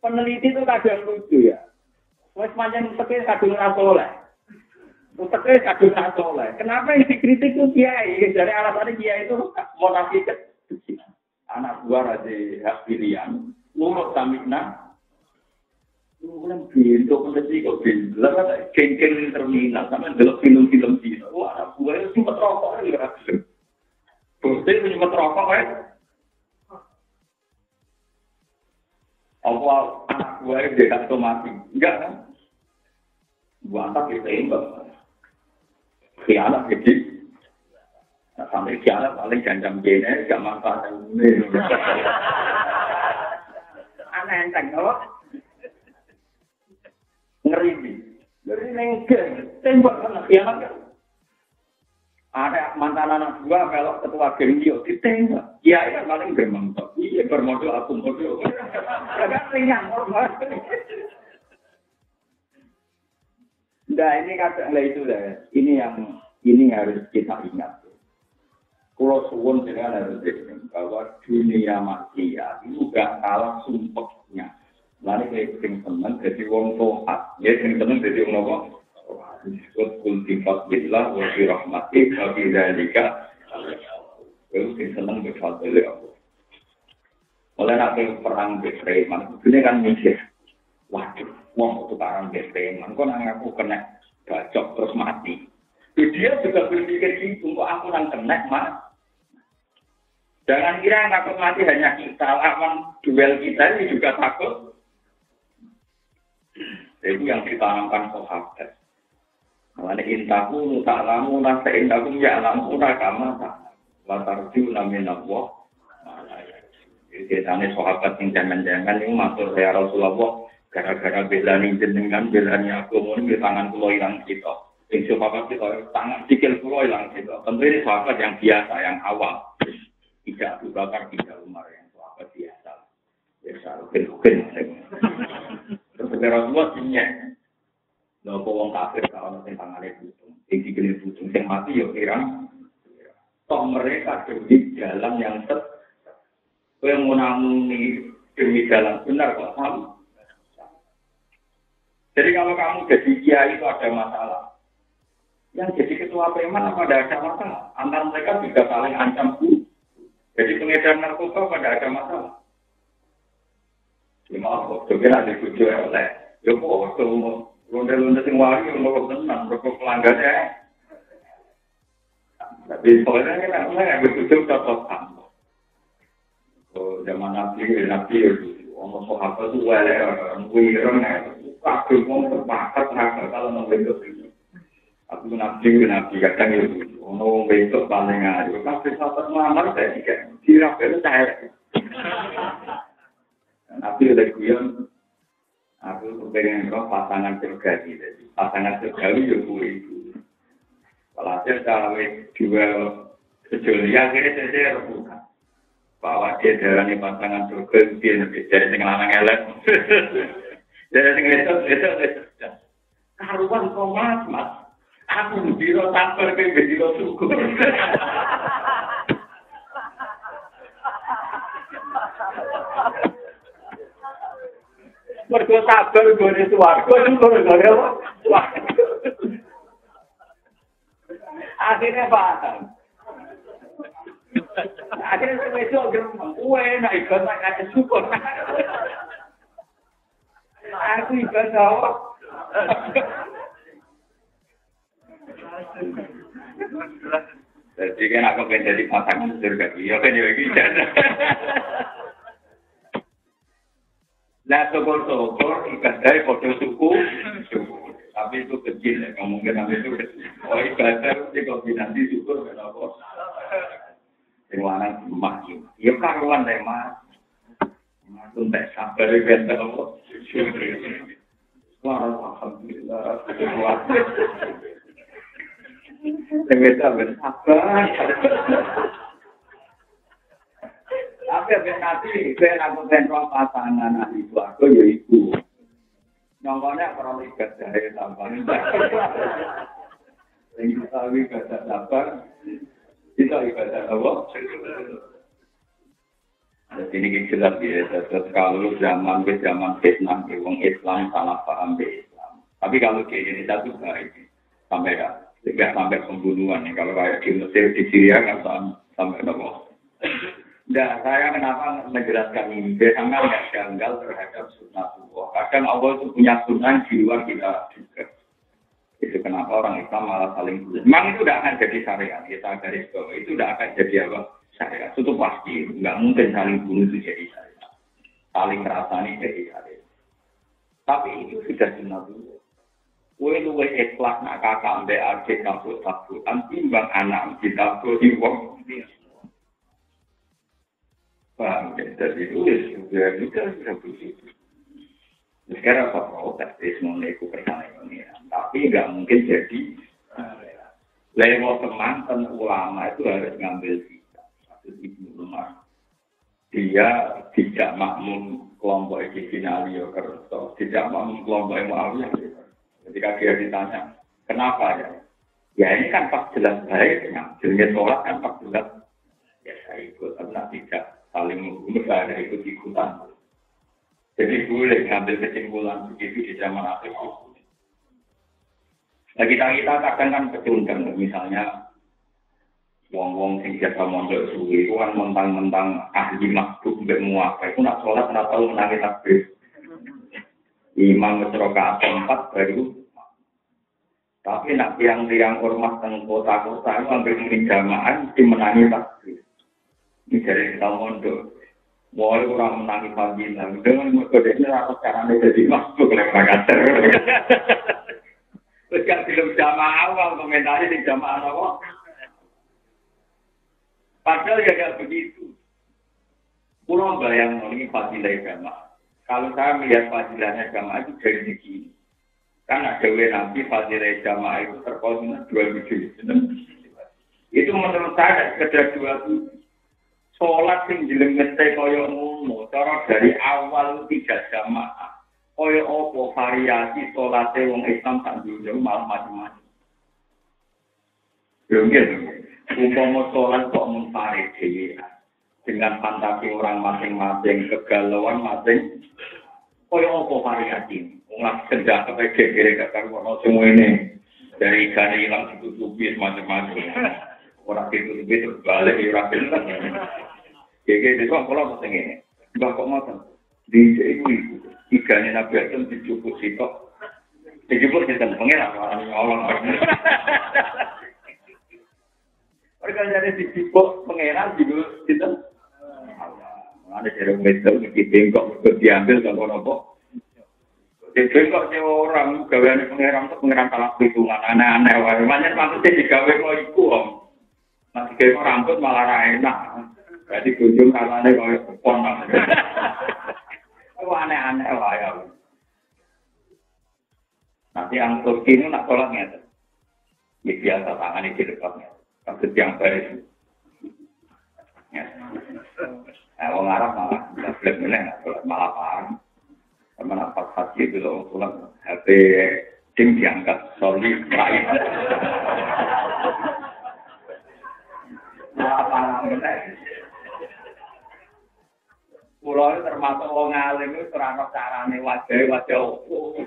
peneliti itu kadang lucu ya. Wes macam uteknya kadung rasoleh. Uteknya kadung rasoleh. Kenapa yang dikritik itu kiai? Dari alasannya kiai itu mau nafik anak buah raja hak pilihan. Lurut samikna. Bukan pintu peneliti kok pintu. Lalu geng-geng terminal sama dalam film-film di. Wah, anak buah itu cuma rokok ya. Bukti cuma rokok ya. Apa anak buah itu dekat otomatis? Enggak kan? Buah tak ditembak. Kiamat gede. Nah, sampai kiamat paling jam-jam gini, gak manfaat. Aneh enteng, loh. Ngeri. Ngeri nengken. Tembak anak kiamat kan? Ada mantan anak buah melok ketua geng dia ditembak. Iya, kan paling bermanfaat. Iya, bermodal aku modal. Agak ringan, normal. Nah, ini kadang itu lah. Ini harus kita ingat. Kalau suwun dengan harus ingat bahwa dunia maksiat itu gak kalah sumpahnya. Lalu kayak sing seneng jadi wong tohat, ya sing seneng jadi wong apa? Disebut kultifat billah wa bi rahmatih wa bi dzalika sing seneng berfadil ya Allah. Mulai nanti perang di preman, ini kan mikir, waduh, wong tukaran di preman, kok nang aku kena bacok terus mati. Dia juga berpikir gitu, kok aku nang kena mas. Jangan kira yang takut mati hanya kita, lawan duel kita ini juga takut. Itu yang ditanamkan sahabat. Kalau intaku ta'lamu nasa intakum ya'lamu nakama watarju naminallah. Jadi sahabat yang jangan-jangan ini matur ya Rasulullah gara-gara belani jenengan belani aku mau di tangan pulau hilang kita. Yang sahabat kita tangan sikil pulau hilang kita. Tentu ini sahabat yang biasa, yang awam. Tidak Abu Bakar, tidak Umar yang sahabat biasa. Biasa mungkin. Terus Rasulullah punya. Lalu wong kafir kalau nanti tangannya butung, yang sikilnya butung, yang mati ya kira. Toh mereka di jalan yang yang menangani demi jalan benar kok sama. Jadi kalau kamu jadi kiai itu ada masalah. Yang jadi ketua preman apa ada masalah? Antara mereka juga saling ancam bu. Jadi pengedar narkoba pada ada masalah. Ya maaf, coba ada tujuh oleh. Ya kok tuh londe-londe sing wari ngomong tenang, rokok pelanggannya. Tapi soalnya kan saya betul cocok. Zaman Nabi itu, orang sahabat itu wireng, kabel orang sepakat kalau membentuk itu. Aku Nabi kadang itu, orang bentuk paling ada. Kabel sahabat melamar saya juga, dirap itu saya. Nabi udah guyon, aku pengen pasangan surgawi, jadi pasangan surgawi itu itu. Kalau saya cawe dua kejulian, akhirnya saya rebutan. Bahwa dia darahnya pasangan surga, dia lebih dari lanang elek. Dari itu. Karuan kok mas. Aku biro sabar, ke biro syukur. Mergo sabar, gue suarga, gue suarga. Akhirnya paham. Akhirnya saya besok geremang, enak ibadah kata syukur. Aku ibadah. Jadi kan aku pengen jadi pasangan surga, ya kan ya gitu. Nah syukur ibadah foto suku, tapi itu kecil ya, kemungkinan itu kecil. Oh ibadah itu kombinasi syukur kenapa? Sing lanang maju. Ya karuan deh, Mas. Mas entek sabar ben apa. Wah, alhamdulillah. Sing wis sabar. Tapi ben nanti ben aku sentral pasangan ahli swarga ya iku. Nyongkone para ibadah tambahan. Sing tawi ibadah sabar. Kita ibadah Allah. Jadi ini jelas ya. Kalau zaman fitnah, orang Islam salah paham Islam. Tapi kalau di Indonesia itu baik, tidak sampai pembunuhan. Kalau kayak di Mesir, di Syria kan sampai apa? Nah, saya kenapa menjelaskan ini? Biasanya nggak janggal terhadap sunnah Allah. Kadang Allah itu punya sunnah di luar kita juga. Itu kenapa orang Islam malah saling bunuh. Memang itu tidak akan jadi syariat. Kita garis bawah itu tidak akan jadi apa? Syariat. Itu pasti. Nggak mungkin saling bunuh itu jadi syariat. Saling merasani jadi syariat. Tapi itu sudah sunnah dulu. Kue luwe ikhlas nak kakak mbak adik kabut tabutan timbang anak kita di wong. Paham ya? Jadi itu juga begitu. Sekarang apa protes Islam itu pertanyaan ini, tapi nggak mungkin jadi lewat teman ulama itu harus ngambil sikap. Satu Ibnu Umar, dia tidak makmum kelompok Sayyidina Ali Kerto, tidak makmum kelompok Muawiyah. Ketika dia ditanya, kenapa ya? Ya ini kan pas jelas baik, jelas sholat kan pas jelas. Ya saya ikut, karena tidak saling membunuh, saya ikut-ikutan. Jadi boleh ngambil kesimpulan begitu di zaman akhir itu. Nah kita kadang kan pecundang, misalnya Wong-wong sing biasa mondok suwi ku kan mentang-mentang ahli makbuk mbek muafa iku nak salat ora tau menangi takbir. Imam wis rakaat 4 baru. Tapi nak tiang-tiang ormas teng kota-kota itu hampir muni jamaah dimenangi takbir. Ini dari kita mondok. Wah, orang menangi fadilah. Dengan metode ini rasa caranya jadi makbuk oleh Makassar. Terus kan film jamaah awal komentarnya di jamaah awal. Padahal ya tidak begitu. Pulau bayang ini fadilah jamaah. Kalau saya melihat fadilahnya jamaah itu dari segi. Karena dewe nanti fadilah jamaah itu terkoordinat 2 itu menurut saya sekedar 2. Sholat sing jelengete kaya ngono, cara dari awal 3 jamaah. Kaya apa variasi sholate wong Islam sak dunya malah macam-macam. Lho nggih. Umpama sholat kok munfarid dhewe dengan fantasi orang masing-masing, kegalauan masing. Kaya apa variasi? Wong lak sendak apa gegere gak karo semua ini. Dari ikan hilang ditutupi macam-macam. Orang ditutupi terus balik ora bener. Jadi itu kalau mau tengene, mbak kok ngoten di iku igane Nabi Adam dijupuk sitok, dijupuk sinten pengen Allah. Mereka jadi dijupuk pengeran dijupuk sinten Allah. Ada dari metal di bengkok diambil kalau nopo. Di bengkok orang gaweane pengeran salah hitungan aneh-aneh wae. Manyen maksudnya digawe kok iku om. Masih gawe rambut malah ra enak. Jadi kunjung karane koyo pon. Itu aneh-aneh wae. Nanti yang Turki ini nak tolak ngeten. Ya biasa tangan di dekatnya. Kasus yang baris. Ya. Wong Arab malah blek meneh malah paham. Karena pas haji itu loh usulan HP tim diangkat solid lain. Malah paham meneh. Pulau termasuk wong alim itu terang carane wajah opo.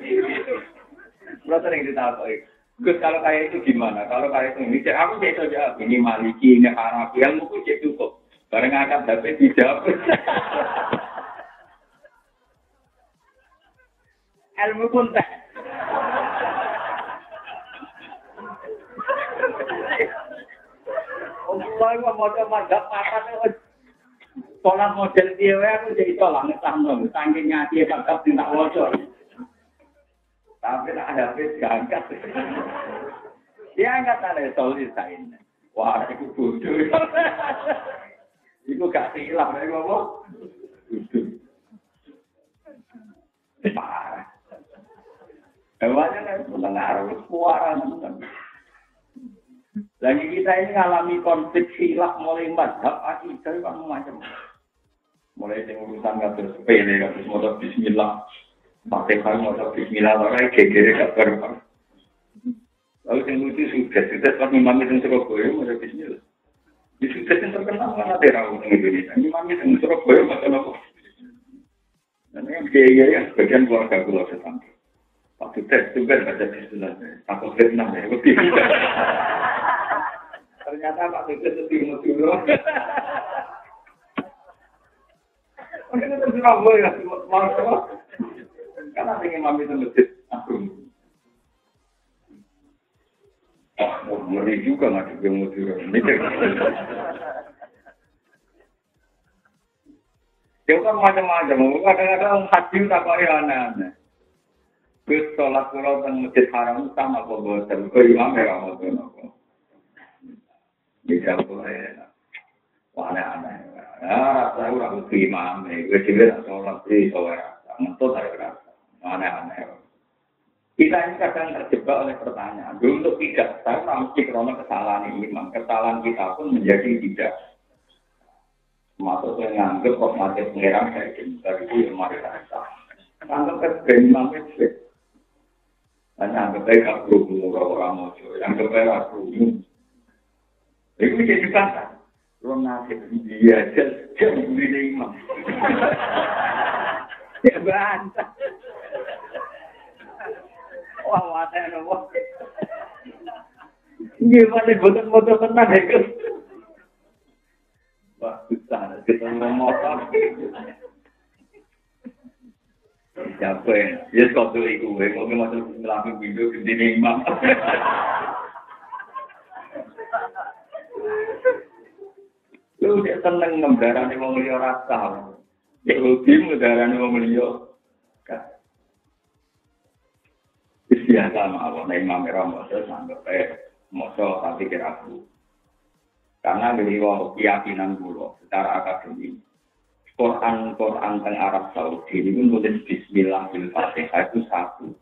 Pulau sering ditakoki. Gus kalau kayak itu gimana? Kalau kayak itu ini aku bisa jawab ini Maliki, ini Hanafi, yang itu cek cukup. Bareng angkat HP dijawab. Ilmu pun tak. Allah itu mau mazhab apa? Sholat model dia, aku jadi tolak ngetahno, saking ngati kakak tidak wajib. Tapi tak ada diangkat. Dia angkat ada solis lain. Wah, itu bodoh. Itu gak hilaf, ya ngomong. Bodoh. Parah. Hewannya kan mendengar suara. Lagi kita ini ngalami konflik hilaf mulai mazhab akidah kan macam-macam. Mulai dari urusan ngatur sepele, ngatur motor bismillah. Pakai kali motor bismillah, orang gegere gak berapa. Lalu yang lucu sudah pas imam itu Surabaya, motor bismillah. Di sudah yang terkenal mana terau di Indonesia. Imam itu Surabaya, masalah apa? Dan yang biaya sebagian keluarga pulau setang. Waktu tes juga baca bismillah. Takut fitnah ya, lebih. Ternyata Pak Tugas lebih dulu. Mungkin itu Surabaya, mau karena ingin mami itu masjid agung. Ngeri juga nggak juga mau turun. Dia kan macam-macam. Kadang-kadang hadir tak kaya aneh-aneh. Terus sholat pulau dan masjid haram sama kok bosan. Kau imam ya kamu tuh nopo. Bisa boleh. Aneh-aneh. Ya, rasa orang mesti imam. Gue juga sholat di sore. Ngetut ada rasa. Aneh-aneh. Kita ini kadang terjebak oleh pertanyaan. Untuk tidak, saya mesti karena kesalahan imam. Kesalahan kita pun menjadi tidak. Masuk yang nganggep kok mati pengeran kayak gini. Dari itu yang mari rasa. Nganggep ke imam itu. Dan nganggep gak perlu orang mojo. Nganggep gak perlu. Itu jadi kata. Lo nasib dia jauh dari imam. Ya bantah. Wah, wadah nopo. Gimana boten-boten tenang ya, Gus. Kita ngomong siapa ya kok tuh iku gue kok masuk ngelapin video gede nih imam lu dia seneng ngembarane wong liya rasa ya rugi ngembarane wong liya biasa mawon imam Ramadan sanggep moso tapi kira aku karena beliau keyakinan kula secara akademik Quran teng Arab Saudi ini menulis Bismillah bil Fatihah itu satu.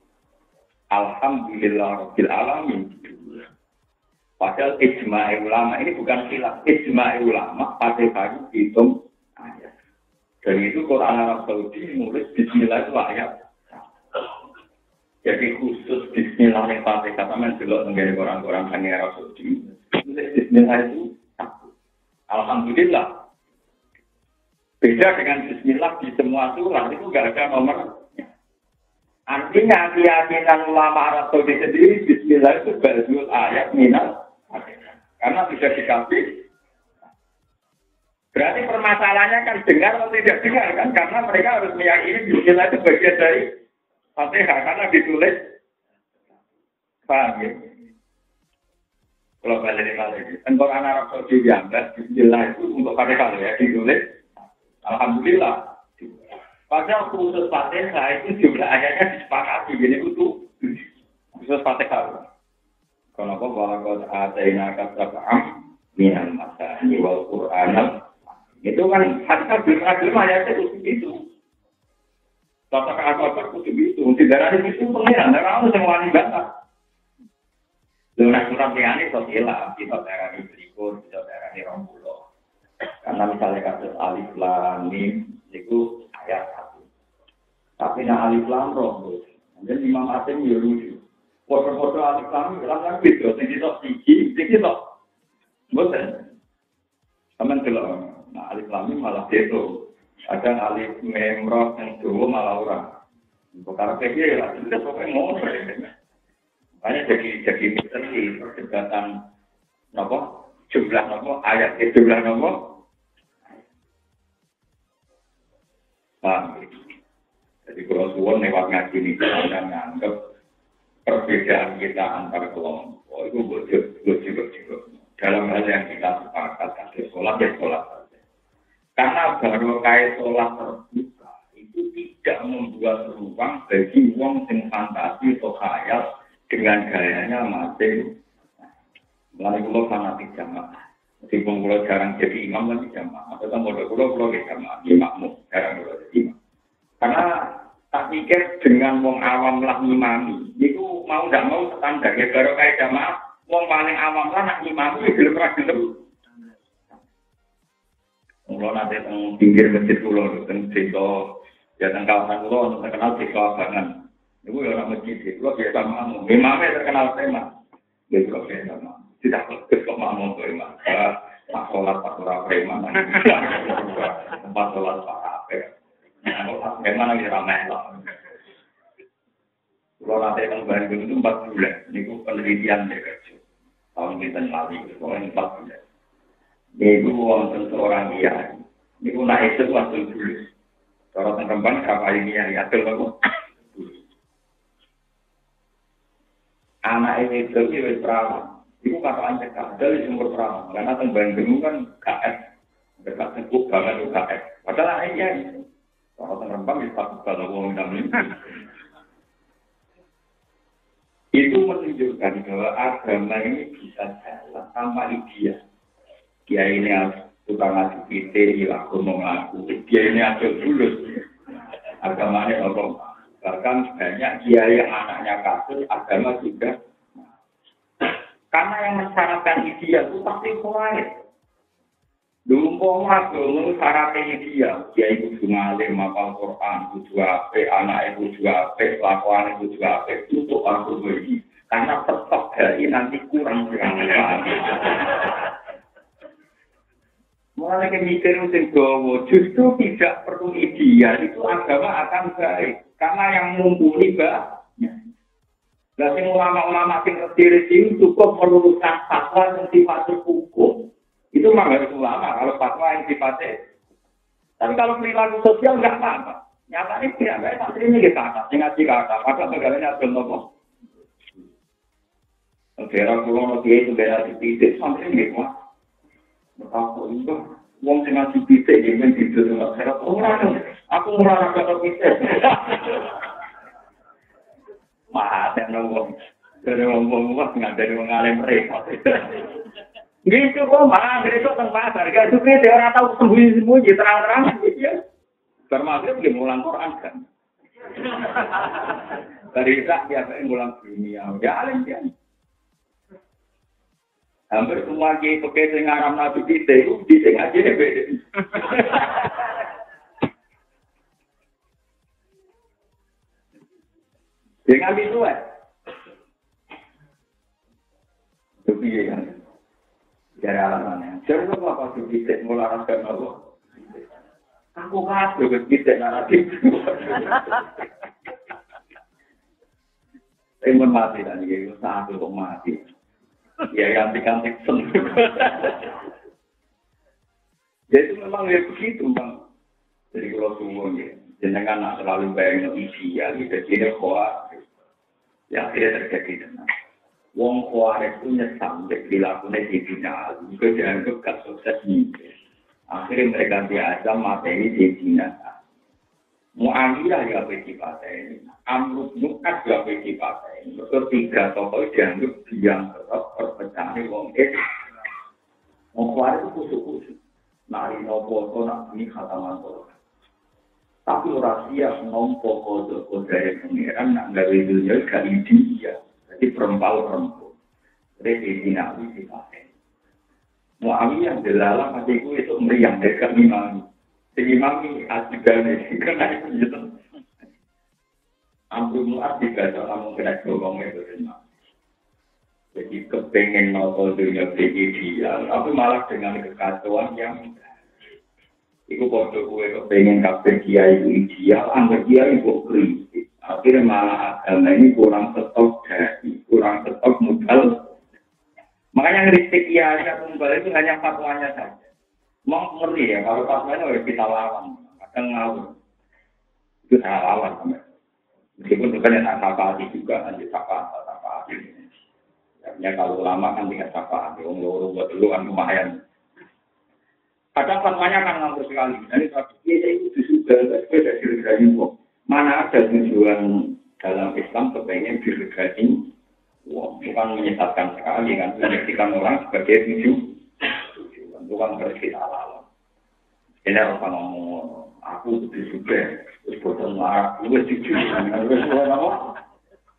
Alhamdulillah Rabbil Alamin. Padahal ijma' ulama ini bukan khilaf. Ijma' ulama Fatihah itu dihitung ayat. Dari itu Quran Arab Saudi menulis Bismillah itu ayat. Jadi khusus Bismillah bil Fatihah sama delok teng orang-orang teng Arab Saudi. Menulis Bismillah itu satu. Alhamdulillah. Beda dengan Bismillah di semua surat itu nggak ada nomor. Artinya keyakinan ulama Arab Saudi sendiri Bismillah itu ba'dul ayat minal. Karena tidak dikasih. Berarti permasalahannya kan dengar atau tidak dengar kan? Karena mereka harus meyakini Bismillah itu bagian dari Fatihah karena ditulis. Paham ya? Kalau balik lagi, Quran Arab Saudi diambil Bismillah itu untuk Fatihah ya ditulis. Alhamdulillah. Padahal khusus Fatihah itu jumlah ayatnya disepakati. Jadi itu khusus Fatihah. Kalau kau balakot ataina kasabam minal masani wal Qur'an itu kan Fatihah belum ayatnya itu. Kata-kata kutub itu. Tidak ada itu pengiran. Orang semua ini bantah. Lunas surat ini sosial. Kita daerah ini berikut. Kita daerah ini rompulo. Karena misalnya kasus alif lam mim itu ayat 1. Tapi nak alif lam roh. Dan Imam Asim ya lucu. Foto-foto alif lam kan beda. Sing tok siji, sing tok. Boten. Aman delok. Nah alif lam mim malah beda. Kadang alif mim roh yang dawa malah ora. Perkara kene ya sudah pokoke ngono. Banyak jadi misteri perdebatan napa? Jumlah napa? Ayat jumlah napa? Jadi kalau suwon lewat ngaji ini jangan menganggap perbedaan kita antar kelompok itu bocor. Dalam hal yang kita sepakat ada sholat ya sholat saja. Karena baru kait sholat terbuka itu tidak membuat ruang bagi wong sing fantasi atau khayal dengan gayanya masing. Melalui pulau fanatik jamaah. Meskipun pulau jarang jadi imam kan di jamaah. Atau pulau di jamaah, di makmum. Jarang pulau jadi imam. Karena tak pikir dengan wong awam lah ngimami. Itu mau tidak mau standar. Ya baru kayak jamaah, wong paling awam lah nak ngimami, gelem-gelem. Pulau nanti teng pinggir masjid pulau, teng desa, ya teng kawasan pulau, terkenal desa Abangan. Itu ya orang masjid, pulau biasa makmum. Imamnya terkenal tema. Ya pulau biasa makmum. Tidak bagus kok makmum preman. Pak sholat pak surah preman. Tempat sholat pak kafe. Preman lagi ramai lah. Kalau nanti yang Bandung itu 4 bulan. Ini penelitian deh kerja. Tahun kita lalu, soalnya 4 bulan. Ini wonten seorang dia. Ini naik sesuatu dulu. Kalau tengkembang berapa ini yang yakin aku. Anak ini itu perawan. Itu kata cekak, dari sumber perawan. Karena teng Bandung kan KF. Dekat sekup banget itu KF. Padahal akhirnya itu. Kalau teng Rembang itu takut kalau ngomong dalam itu menunjukkan bahwa agama ini bisa jalan tanpa ideal. Dia ini harus tukang adu pite, aku mau ngaku. Dia ini harus tulus. Agamanya Allah. Bahkan banyak dia yang anaknya kafir, agama juga. Karena yang mensyaratkan ideal itu pasti kuat. Dulu agama syaratnya ideal. Dia itu ngalim, hafal Quran, kudu apik, anak itu kudu apik, lakuan itu kudu apik, untuk aku beri. Karena tetap dari nanti kurang. Mulai mikir sing dawa, justru tidak perlu ideal, itu agama akan baik. Karena yang mumpuni banyak. Lah sing ulama-ulama sing ngerti cukup meluruskan fatwa yang sifatnya hukum. Itu memang harus ulama. Kalau fatwa yang sifatnya Tapi kalau perilaku sosial nggak apa-apa. Nyatanya tidak santri ini kita kata, ngaji kata, maka pegawainya belum nopo. Daerah pulau dia itu daerah titik santri ini mah. Betapa itu, uang dengan titik dengan titik dengan daerah orang. Aku merasa kata titik. Mah, saya nopo. Dari ngomong-ngomong nggak dari mengalami mereka. Gitu kok, mah, itu tentang pasar. Gak suka dia orang tahu sembunyi-sembunyi terang-terang. Termasuk dia ngulang Quran kan. Dari Isak biasanya ngulang dunia. Ya alim dia. Hampir semua kiai pakai ngaram nabi kita itu bisa ngaji deh beda. Dia ngambil dua. Tapi ya kan. Dari alasannya. Jadi apa tuh kita ngulang kan Allah. Aku khas juga bisa naratif. Saya mati dan dia satu kok mati. Ya ganti-ganti seneng. Jadi memang ya begitu bang. Jadi kalau suwon ya, jenengan nak selalu bayang ideal, jadi kuat. Ya akhirnya terjadi dengan. Wong kuat itu nyesam, dilakukan di final. Itu dianggap gak sukses nih. Akhirnya mereka biasa materi di Cina. Mu'amilah ya bagi partai, Amruk Nukat ya bagi partai. Ketiga tokoh dianggap yang tetap perpecahan wong itu. Mengkuari itu kusuk-kusuk. Nari nopo to nak ini khataman to. Tapi orang siap nompo kode dari pengiran nak gawe dunia kali dia. Jadi perempal. Jadi Cina itu pakai. Muawiyah delala hatiku itu meriang dekat imam. Imam asgane karena itu gitu. Amrul Mu'ad juga dalam menggerak dorong itu semua. Jadi kepengen nonton dunia dia, tapi malah dengan kekacauan yang itu bodoh gue kepengen kabeh kiai itu ideal, anggap kiai itu kritis. Akhirnya malah agama ini kurang stok dari, kurang stok modal. Makanya kritik kiai atau kembali itu hanya fatwanya saja. Mau ngeri ya, kalau fatwanya harus kita lawan, kadang ngawur. Itu saya lawan sampai. Meskipun bukan yang syafaat juga, nanti syafaat. Ya kalau lama kan tidak syafaat, orang loro buat dulu kan lumayan. Kadang fatwanya kan ngawur sekali. Jadi saya itu juga beda dirgani kok. Mana ada tujuan dalam Islam kepengen dirgani. Wah, bukan menyesatkan sekali kan, menyaksikan orang sebagai tujuan, bukan berkita lawan. Ini harus ngomong, aku juga, terus bosan marah, lu jujur, terus apa?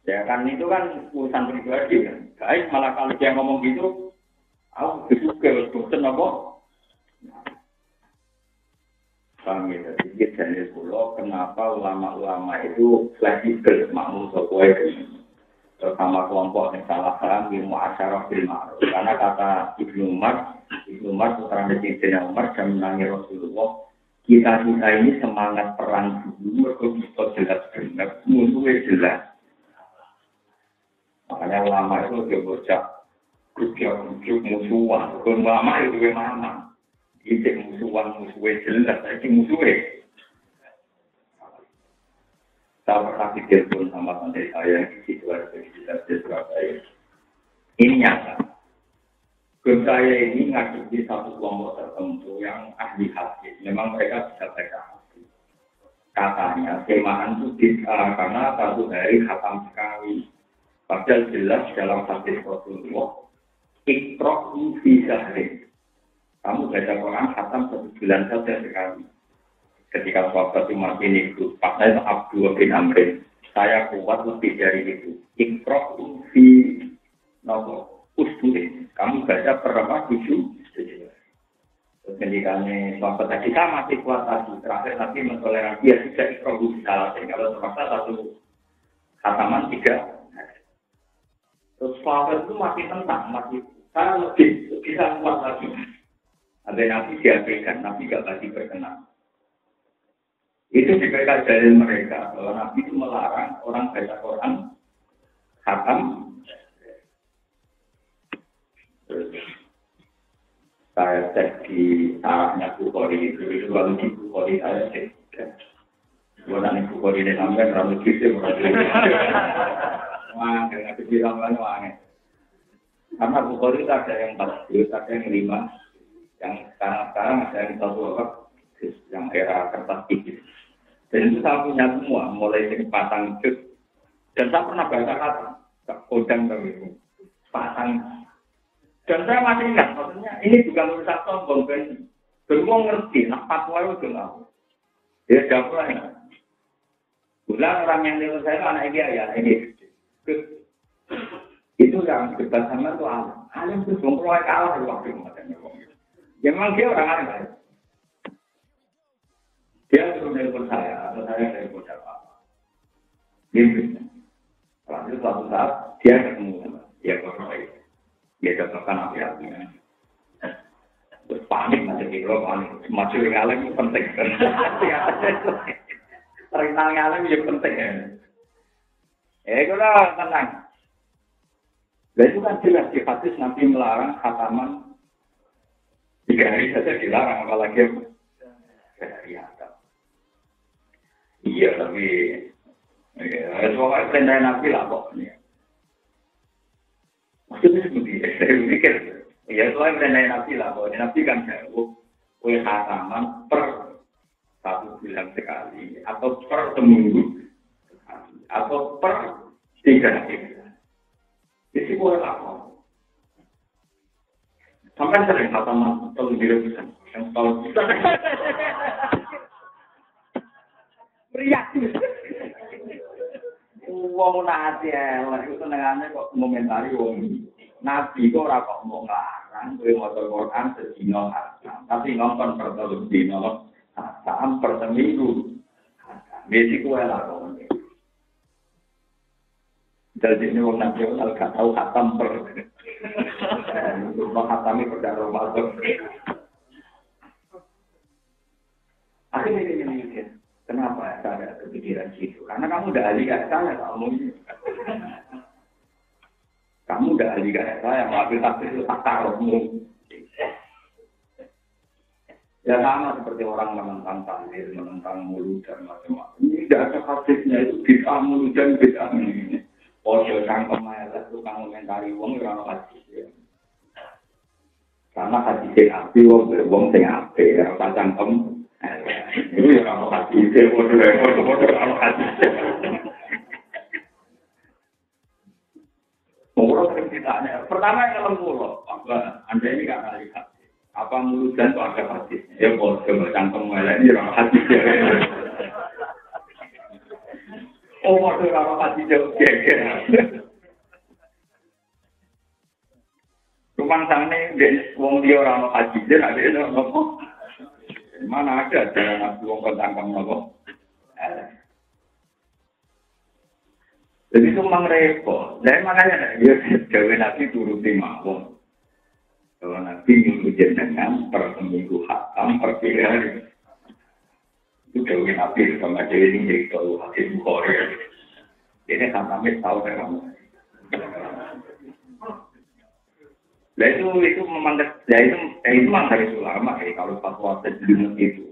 Ya kan itu kan urusan pribadi kan. Guys, malah kalau dia ngomong gitu, aku juga terus bosan apa? Kami sedikit dari pulau, kenapa ulama-ulama itu fleksibel, makmum sesuai sama kelompok yang salah paham ilmu asyarah bil ma'ruf. Karena kata Ibnu Umar putra Sayyidina Umar dan menangi Rasulullah, kita ini semangat perang dulu, mereka bisa jelas benar, musuhnya jelas. Makanya ulama itu dia bocah grup musuhan, bukan ulama itu gimana? Ini musuhnya jelas, ini musuhnya. Saya pernah ditelepon sama santri saya di situasi di Surabaya. Ini nyata. Grup saya ini ngajuti satu kelompok tertentu yang ahli hadis. Memang mereka bisa baca hadis. Katanya semaan itu bid'ah karena satu hari khatam sekali. Padahal jelas dalam hadis Rasulullah. Iqra'u fi syahrin. Kamu baca Quran khatam 1 bulan saja sekali. Ketika sahabat Umar ini itu, pas saya Abdullah bin Amrin, saya kuat lebih dari itu. Iqra'u fi usbu'in. Kamu baca berapa? 7. Terus ketika sahabat tadi, saya masih kuat tadi. Terakhir nanti mentoleransi, ya tidak iqra'u salah. Kalau terpaksa satu khataman 3. Terus sahabat itu masih tentang, saya lebih bisa kuat lagi. Ada Nabi diabaikan, Nabi gak tadi berkenan. Itu diberikan dari mereka bahwa Nabi itu melarang orang baca Quran khatam. Saya cek di arahnya Bukhari itu lalu di Bukhari saya cek. Gua nanti Bukhari ini sampai rambut gitu, wah, nggak kebilang mana wangi. Karena Bukhari itu ada yang 40, ada yang 5, yang sekarang ada yang 1 yang era kertas tipis. Dan itu saya punya semua, mulai dari pasang jus. Dan saya pernah baca kata, kodang itu, pasang. Dan saya masih ingat, maksudnya ini bukan urusan sombong, kan? Semua ngerti, nah fatwa itu nggak. Dia jawab lah. Bulan orang yang nilai saya anak dia ya, ini. Itu yang debat sama itu alim. Alim itu mulai kalah di waktu kemarin. Ya memang dia orang alim. Dia suruh nelpon saya, atau saya nelpon siapa. Gitu. Lalu suatu saat, dia ketemu. Ya, kalau dia cocokkan api-apinya. Terus panik, nanti kalau panik. Maju dengan alim itu penting. Terkenal alim itu penting. Kalau tenang. Nah itu kan jelas di hadis Nabi melarang khataman 3 hari saja dilarang, apalagi hari atas. Iya, tapi soalnya perintah Nabi lah pokoknya. Maksudnya seperti saya pikir, ya soalnya perintah Nabi lah pokoknya. Nabi kan jauh, khataman per 1 bulan sekali, atau per seminggu sekali, atau per 3 hari. Jadi boleh apa? Sampai sering kata mas, kalau tidak bisa, yang kalau bisa, beriak. Uang nanti itu nengannya kok komentari uang. Nabi kok rakok mau ngarang, gue motor Quran sedino hatam, tapi nonton pertelus dino hatam per seminggu. Besi gue lah kok. Jadi ini orang nasional gak tahu khatam per. Rumah khatami pada Ramadan. Akhirnya ini mikir, kenapa saya ada kepikiran situ? Karena kamu udah ahli kayak saya, kamu udah ahli kayak saya, mengambil takdir itu tak taruhmu. Ya sama seperti orang menentang takdir, menentang mulut dan macam-macam. Ini tidak ada hadisnya itu bid'ah mulut dan bid'ah ini. Ojo cangkem elek tukang komentari wong ora ono hadis. Karena hadis api wong sing ape ora cangkem. Itu ora ono hadis, ojo ora ono hadis. Mula ceritanya, pertama yang kalau mulut, Anda ini gak lihat. Apa mulut dan itu ada hadis? Ya ojo cangkem elek ini ora ono hadis. Oh, waktu kalau pasti jauh geger. Rumah sana ini, wong dia orang haji dia ada itu nopo. Mana ada jalan wong ketangkang nopo. Jadi itu memang repot. Jadi makanya dia gawe nabi turuti mawon. Kalau nabi minggu jenengan per seminggu hatam per 3 hari. Itu gawe nabi sama dewi ini kalau hadis Bukhari. Ini sampai tahu kan. Nah itu memang itu memang dari ulama ya kalau fatwa sejenis itu.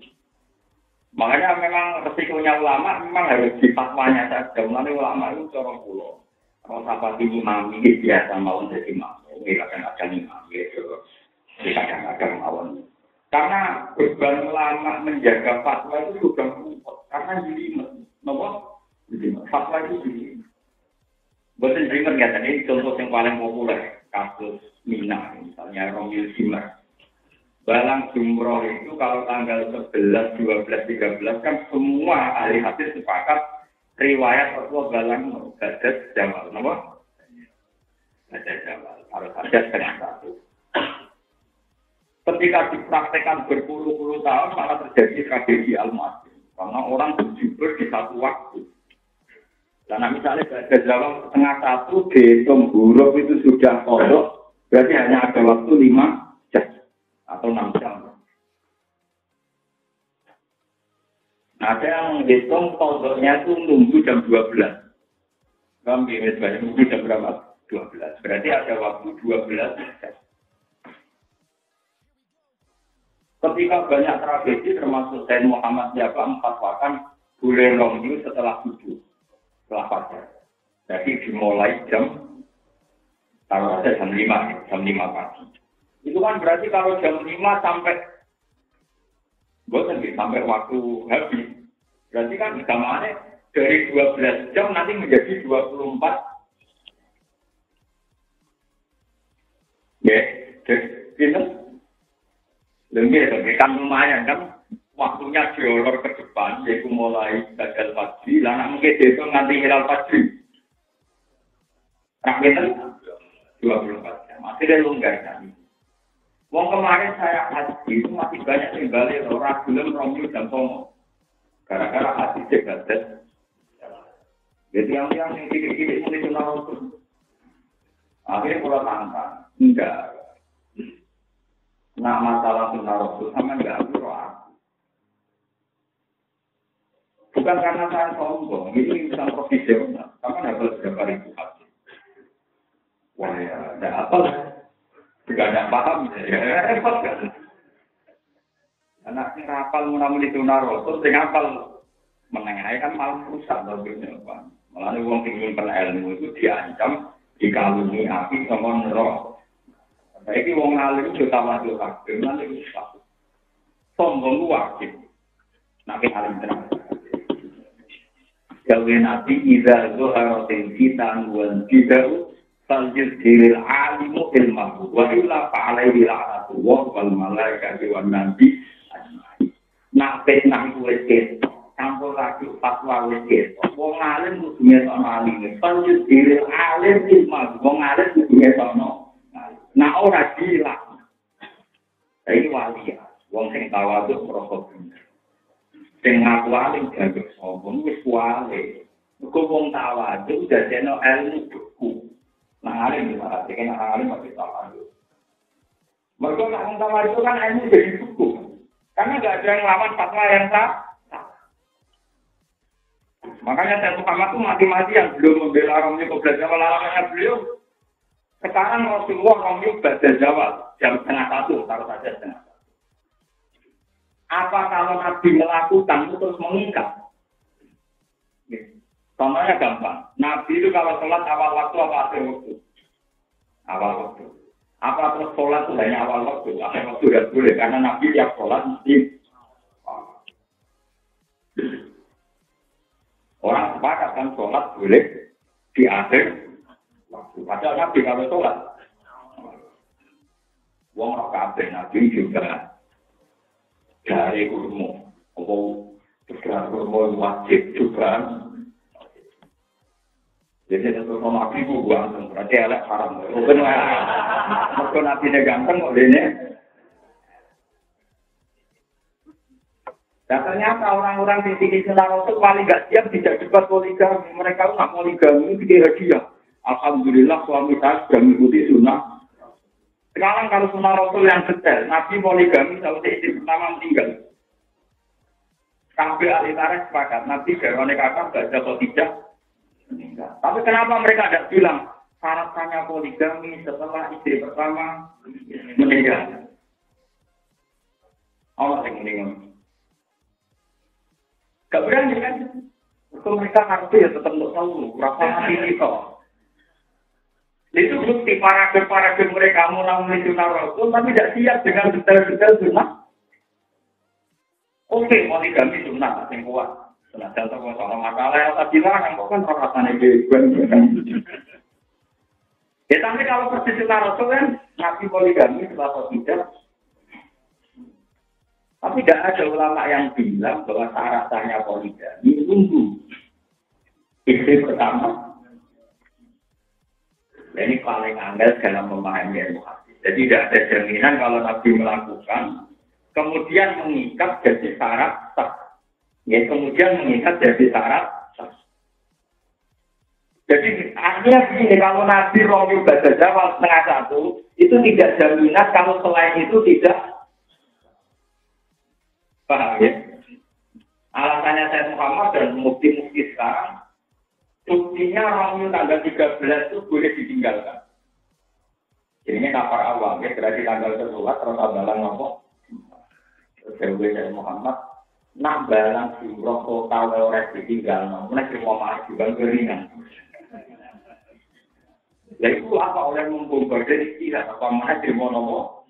Makanya memang resikonya ulama memang harus difatwanya saja. Mulai ulama itu corong pulau. Kalau sahabat imam ini biasa mau jadi imam, kadang-kadang imam gitu. Kadang-kadang mawon. Karena beban ulama menjaga fatwa itu juga rumput. Karena jelimet, nopo? Jelimet. Fatwa itu jelimet. Betul jelimet nggak? Ini contoh yang paling populer, kasus Mina, misalnya Romil Simar. Balang jumroh itu kalau tanggal 11, 12, 13 kan semua ahli hadis sepakat riwayat Rasulullah balang gadas Jamal, nopo? Gadas Jamal. Harus ada setengah satu. Ketika dipraktekkan berpuluh-puluh tahun, malah terjadi tragedi Al-Masih. Karena orang berjubur di satu waktu. Karena misalnya pada jam setengah 1, dihitung huruf itu sudah kodok, berarti hanya ada waktu 5 jam atau 6 jam. Nah, ada yang menghitung kodoknya itu nunggu jam 12. Kami misalnya nunggu jam berapa? 12. Berarti ada waktu 12 jam. Ketika banyak tragedi termasuk Sayyid Muhammad Jaka memfatwakan boleh romyu setelah subuh, setelah fajar. Jadi dimulai taruh saja jam 5 pagi. Itu kan berarti kalau jam 5 sampai waktu habis. Berarti kan gambarnya dari 12 jam nanti menjadi 24. Ya, jadi lebih kan lumayan kan waktunya diolor ke depan, yaitu mulai gagal pagi, lah mungkin itu nganti hilal pagi. Rakyatnya 24 jam, masih ada longgar kan. Wong kemarin saya haji itu masih banyak yang balik orang belum romyu dan somo. Gara-gara hati cegadet. Jadi yang titik-titik ini kenal itu. Akhirnya pulau tangkap, enggak. Nah masalah sunnah Rasul sama enggak aku. Bukan karena saya sombong, ini urusan profesional. Kamu dapat berapa ribu haji? Wah ya, ada apa? Juga ada paham ya, repot kan? Anaknya rapal menamuni sunnah Rasul, dengan rapal menengah kan malah rusak bagusnya Pak. Malah wong ingin ilmu itu diancam, dikalungi api sama neraka. Saiki wong alim yo tawadhu kabeh, nanti rusak. Sombong wajib. Nek alim tenan. Jawa nabi idza zuharatil fitan wal bid'ah faljid diril alimu ilmahu wa illa fa'alaihi la'natullah wal malaikati wan nabi ajmain. Nak fitnah kuwi campur lagi fatwa wis wong alim kudu ngetokno alim. Faljid diril alim ilmahu wong alim kudu ngetokno. Nah ora gila. Iki wali ya. Wong sing tawadhu merasa bener. Sing ngaku alim dianggap sombong wis wali. Mergo wong tawadhu dadekno ilmu buku. Nah alim iki kan alim mesti tawadhu. Mergo nek wong tawadhu kan ilmu jadi buku. Karena enggak ada yang lawan fatwa yang sah. Makanya saya Muhammad itu mati-matian belum membela Romnya kebelajar larangannya beliau. Sekarang Rasulullah Romyu baca jawab jam 1:30, taruh saja 1:30. Apa kalau Nabi melakukan terus mengikat? Contohnya gampang. Nabi itu kalau sholat awal waktu apa akhir waktu? Awal waktu. Apa terus sholat itu hanya awal waktu? Akhir waktu tidak boleh karena Nabi tiap sholat mesti. Orang sepakat kan sholat boleh di akhir. Padahal Nabi kalau sholat, wong roh kabeh Nabi juga dari kurma, atau segala kurma wajib juga. Jadi itu kalau Nabi itu ganteng, berarti elek haram. Mungkin Nabi dia ganteng kok ini. Dan ternyata orang-orang di sini Rasul paling gak siap tidak debat poligami. Mereka nggak poligami, pikir hadiah. Alhamdulillah suami saya sudah mengikuti sunnah. Sekarang kalau sunnah Rasul yang detail, Nabi poligami sampai istri pertama meninggal. Sampai ahli tarikh sepakat, Nabi garwane kakak baca atau tidak meninggal. Tapi kenapa mereka tidak bilang syaratnya poligami setelah istri pertama meninggal? Allah yang meninggal. Gak berani kan? Kalau mereka harus ya tetap untuk tahu berapa hati itu. Itu bukti paragraf mereka mau namun sunnah Rasul, tapi tidak siap dengan detail-detail sunnah. Oke, poligami sunnah yang kuat. Sunnah contoh soal masalah yang tadi lah, yang bukan rasanya gitu. Ya, tapi kalau persis sunnah Rasul kan, Nabi poligami setelah tidak. Tapi tidak ada ulama yang bilang bahwa syaratnya poligami tunggu istri pertama. Ini paling angel dalam memahami ilmu hadis. Jadi tidak ada jaminan kalau Nabi melakukan, kemudian mengikat jadi syarat sah. Ya, kemudian mengikat jadi syarat sah. Jadi akhirnya begini, kalau Nabi Romyu baca jawab 1:30, itu tidak jaminan kalau selain itu tidak. Paham ya? Alasannya saya Muhammad dan mufti-mufti sekarang, buktinya Romyu tanggal 13 itu boleh ditinggalkan. Jadi ini kafar awal, ya berarti tanggal 11 terus tanggalan nopo. Dewe dari Muhammad nak balang jumroh total ora ditinggal, nek mau maju bang keringan. Lha iku apa oleh mumpung badhe iki apa mana terima nopo?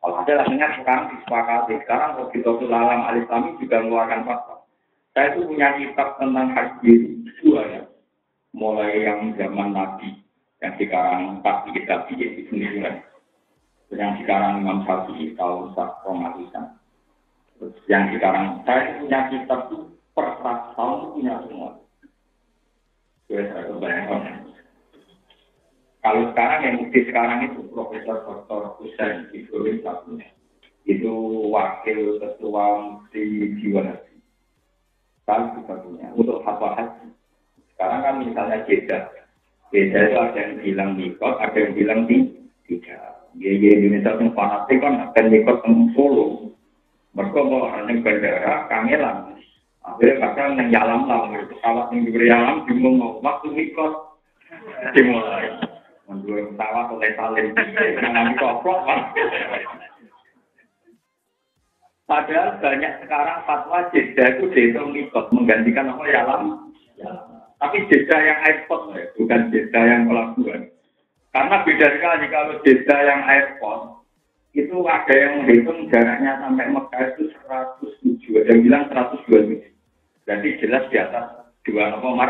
Kalau ada ingat sekarang disepakati, sekarang Begitu Alam Al-Islami juga mengeluarkan fatwa. Saya itu punya kitab tentang haji dua ya, mulai yang zaman Nabi, yang sekarang Pak kitab itu sendiri kan, yang sekarang Imam Syafi'i tahun Ramadan. Yang sekarang saya punya kitab itu per 100 tahun itu punya semua. Saya kebayangkan. Kalau sekarang yang di sekarang itu Profesor Dr. Husain Ibrahim satunya. Itu wakil ketua di Jiwa Haji. Kalau satunya untuk fatwa haji. Sekarang kan misalnya Jeddah. Jeddah itu ada yang bilang mikot, ada yang bilang tidak. Ya Indonesia yang fanatik kan akan mikot ke Solo. Mereka mau orang bandara, kangelan. Akhirnya kadang yang jalan lah, pesawat yang diberi alam, bingung mau waktu mikot. Dimulai. Menjual pesawat oleh salin. Jangan dikoplok, Pak. Padahal banyak sekarang fatwa Jeddah itu dihitung mikot. Menggantikan apa alam. Tapi Jeddah yang airport, bukan Jeddah yang pelabuhan. Karena beda sekali kalau Jeddah yang airport. Itu ada yang menghitung jaraknya sampai Mekah itu 107, ada yang bilang 127. Jadi jelas di atas 2 nomor.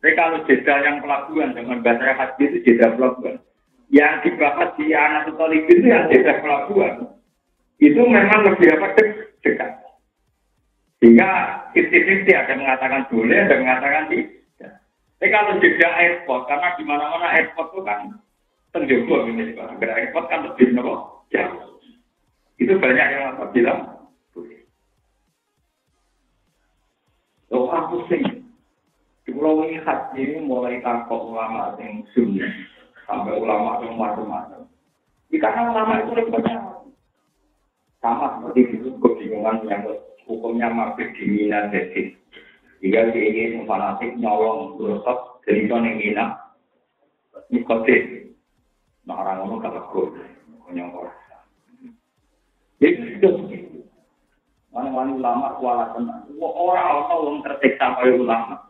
Tapi kalau Jeddah yang pelabuhan, dengan bahasa haji itu Jeddah pelabuhan. Yang dibahas di Anatul Talib itu yang Jeddah pelabuhan. Itu memang lebih dekat. Sehingga 50-50 ada yang mengatakan boleh, ada yang mengatakan tidak. Tapi kalau Jeddah airport, karena di mana-mana airport itu kan tenjogo ini Pak. Karena airport kan lebih jauh. Itu banyak yang bilang boleh. Loh, aku sih. Di pulau ini haji ini mulai takut ulama yang sunni sampai ulama yang macam-macam. Karena ulama itu repotnya sama seperti itu kebingungan yang hukumnya masih dimina jadi. Jika dia ingin fanatik nyolong berosot dari tahun yang mina, ini kote. Nah orang ngomong kalau gue nyolong. Jadi itu. Mana-mana ulama kuala tenang. Orang tersiksa oleh ulama.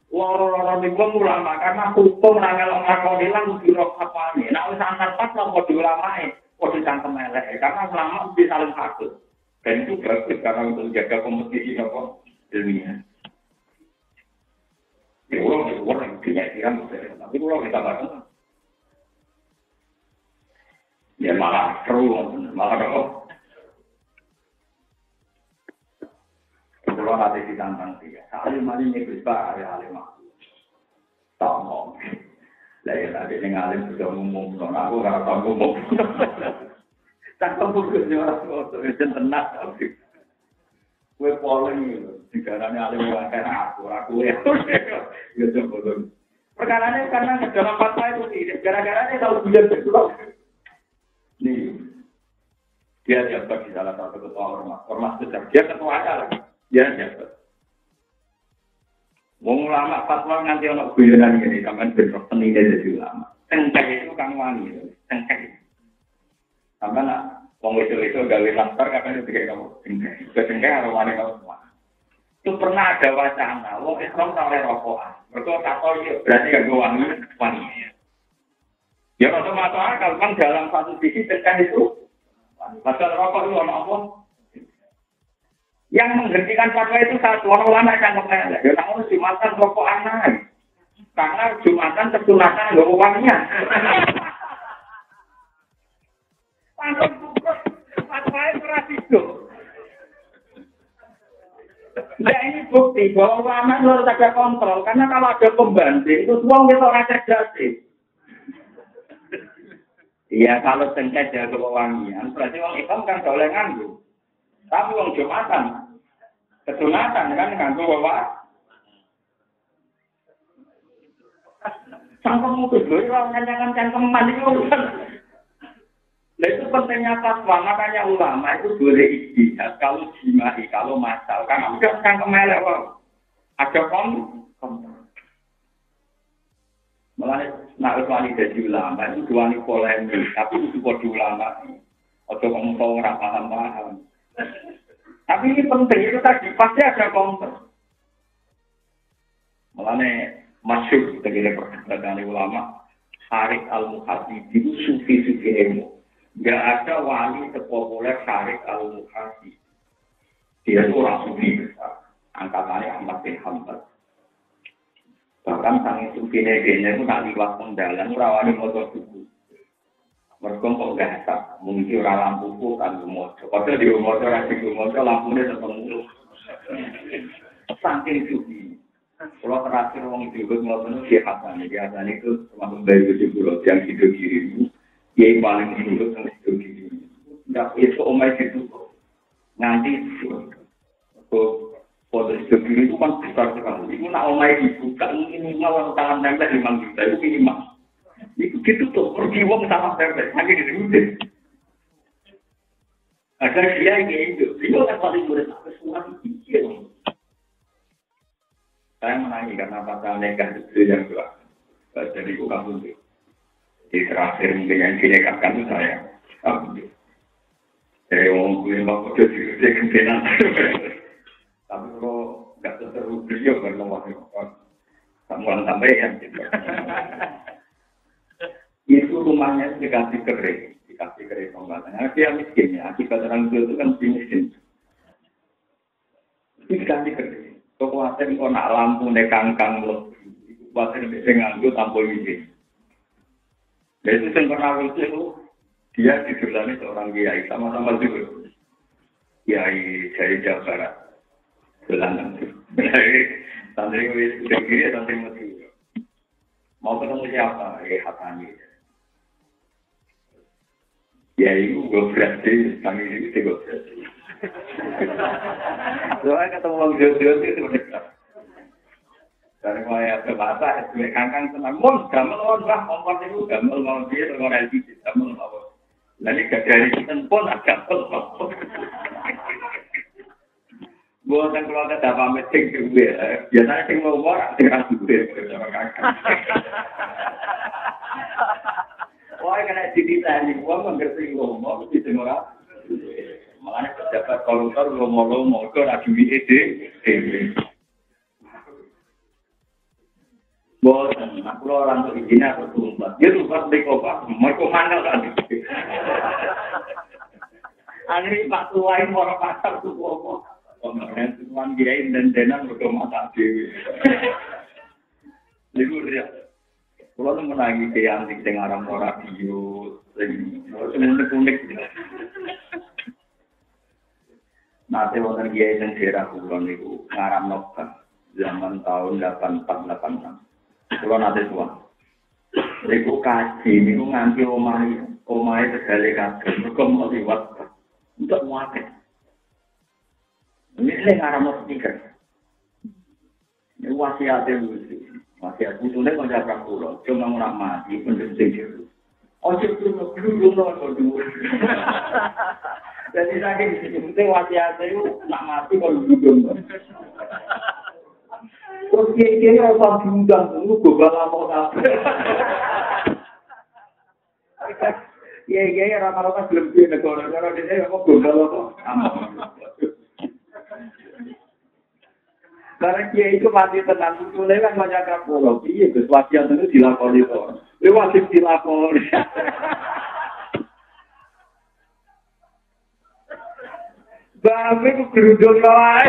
Orang-orang itu ulama karena hukum rangel ngakonilan biro apa nih. Nah, usaha pas lah mau diulamain, mau dicangkem elek. Karena ulama bisa saling takut. Dan itu bagus karena untuk menjaga kompetisi apa ilmiah. Ya orang yang tapi kalau kita bahas, ya malah seru, malah kok. Kalau nanti ditantang dia, alim ini bisa alim aku, tahu. Lain tadi alim sudah umum, aku nggak tahu umum. Tak tahu bukannya orang itu tenang. Kue polling, negaranya alim wakai aku ya. Gitu betul. Perkaranya karena dalam fatwa itu sih, gara-gara dia tahu bulan betul. Nih, dia jabat di salah satu ketua ormas besar. Dia ketuanya lagi. Ya, jabat. Wong ulama fatwa nganti ono guyonan ngene, sampean bentrok seni dari ulama. Tengkeh itu kan wangi, tengkeh. Sampeyan nak wong itu gawe lantar kapan itu kayak kamu. Tengkeh karo wani kamu semua. Itu pernah ada wacana, wong Islam ora oleh rokokan. Mergo takol iki berarti gak wangi. Ya otomatis akal kan dalam satu sisi tengkeh itu. Pasal rokok itu ono apa? Yang menghentikan fatwa itu satu orang ulama yang kepelek. Ya namun Jumatan rokok anak. Karena Jumatan kesunatan enggak uangnya. Langsung pukul fatwa itu rasisme. Nah ini bukti bahwa ulama harus ada kontrol. Karena kalau ada pembanding itu uang kita orang cerdas sih. Iya kalau tengkeh jaga wewangian berarti uang Islam kan boleh nganggu. Tapi wong Jumatan, kesunatan kan nganggo wawa. Cangkem itu lho, ora nganyangan cangkeman itu kan. Nah itu pentingnya fatwa, makanya ulama itu boleh ijtihad kalau jimai, kalau masal. Karena udah cangkem elek wae. Ada kontrol. Malah nak wali jadi ulama itu duani polemik, tapi itu kok ulama. Atau ngomong ora paham. Tapi ini penting itu tadi pasti ada counter. Mulane masyhur tegene perdebatan ulama Syarif Al-Muhaddi itu sufi-sufi ilmu. Enggak ada wali sepopuler Syarif Al-Muhaddi. Dia itu orang sufi besar. Angkatannya Ahmad bin Hanbal. Bahkan sang sufi negenya itu nak liwat pendalan rawani motor buku. Mereka kok biasa, mungkin orang lampu kan motor. Padahal di motor lampunya tertentu. Saking sufi. Kalau terakhir orang itu ngomong itu Hasan itu termasuk dari tujuh pulau yang hidup kiri yang paling hidup yang hidup kiri. Tidak itu omai itu nanti foto hidup kiri itu kan besar sekali. Itu nak omai dibuka ini ngawal tangan tempel 5 juta itu minimal. Itu gitu tuh pergi uang sama tempel lagi di rumah. Agar dia yang hidup itu kan paling mudah kesulitan kecil. Saya menangi karena pasal nekat itu yang dua. Jadi bukan untuk. Di terakhir mungkin yang dinekatkan itu saya. Jadi orang kulit waktu itu juga kebenaran. Tapi kalau nggak terlalu beliau berlomba samuan sampai gitu. Itu rumahnya dikasih kering pembatasnya. Dia miskin ya. Akibat orang itu kan miskin. Dikasih kering. Kekuatan kau nak lampu nekangkang lo, kekuatan bisa nganggu tanpa izin. Jadi yang pernah itu dia didulani seorang kiai sama-sama juga. Kiai dari Jawa Barat, Belanda. Santri udah kiri, santri mati. Mau ketemu siapa? Hatani. Kiai gue berarti, kami ini gue berarti. Soalnya ketemu orang jauh-jauh itu berdekat. Dari mulai ada bahasa, sebagai kangkang tenang. Gamel on lah, kompor itu gamel mau dia dengan LPG, gamel mau. Lalu dari kita pun agak pun. Bukan keluarga dapat meeting juga. Biasanya sih mau orang dengan juga sama kangkang. Wah, kena ditanya, gua mengerti ngomong di tengah. Makanya pejabat koruptor ngomong-ngomong ke lagi ide. Bosan, aku orang tuh izinnya aku tumpah. Dia tumpah di kopak, mereka mandal kan. Akhirnya Pak Tuain orang pasar tuh ngomong. Kemarin tuan kirain dan denan udah mata dewi. Lihat dia. Kalau tuh menangis dia antik dengan orang radio, semuanya unik. Nanti wonten kiai yang daerah kulon itu ngaram noktah zaman tahun 8486. Kulon nanti tua. Iku kaji niku nganti omahe segale kabeh mergo mau liwat untuk muake. Ini ngaram speaker. Ini wasiat kudune kok jaga kulon, cuma ora mati penting. Ojo dulu jadi saking disebutnya wasiat itu nak mati kalau duduk. Terus kiai rasa diundang dulu gobal lama kabeh. Kiai rata-rata belum di negara dia kok gobal apa? Karena kiai itu mati tenang itu kan banyak kapolok. Iya, wasiat itu dilakoni kok. Wajib dilakoni. Bapak itu geruduk kawan.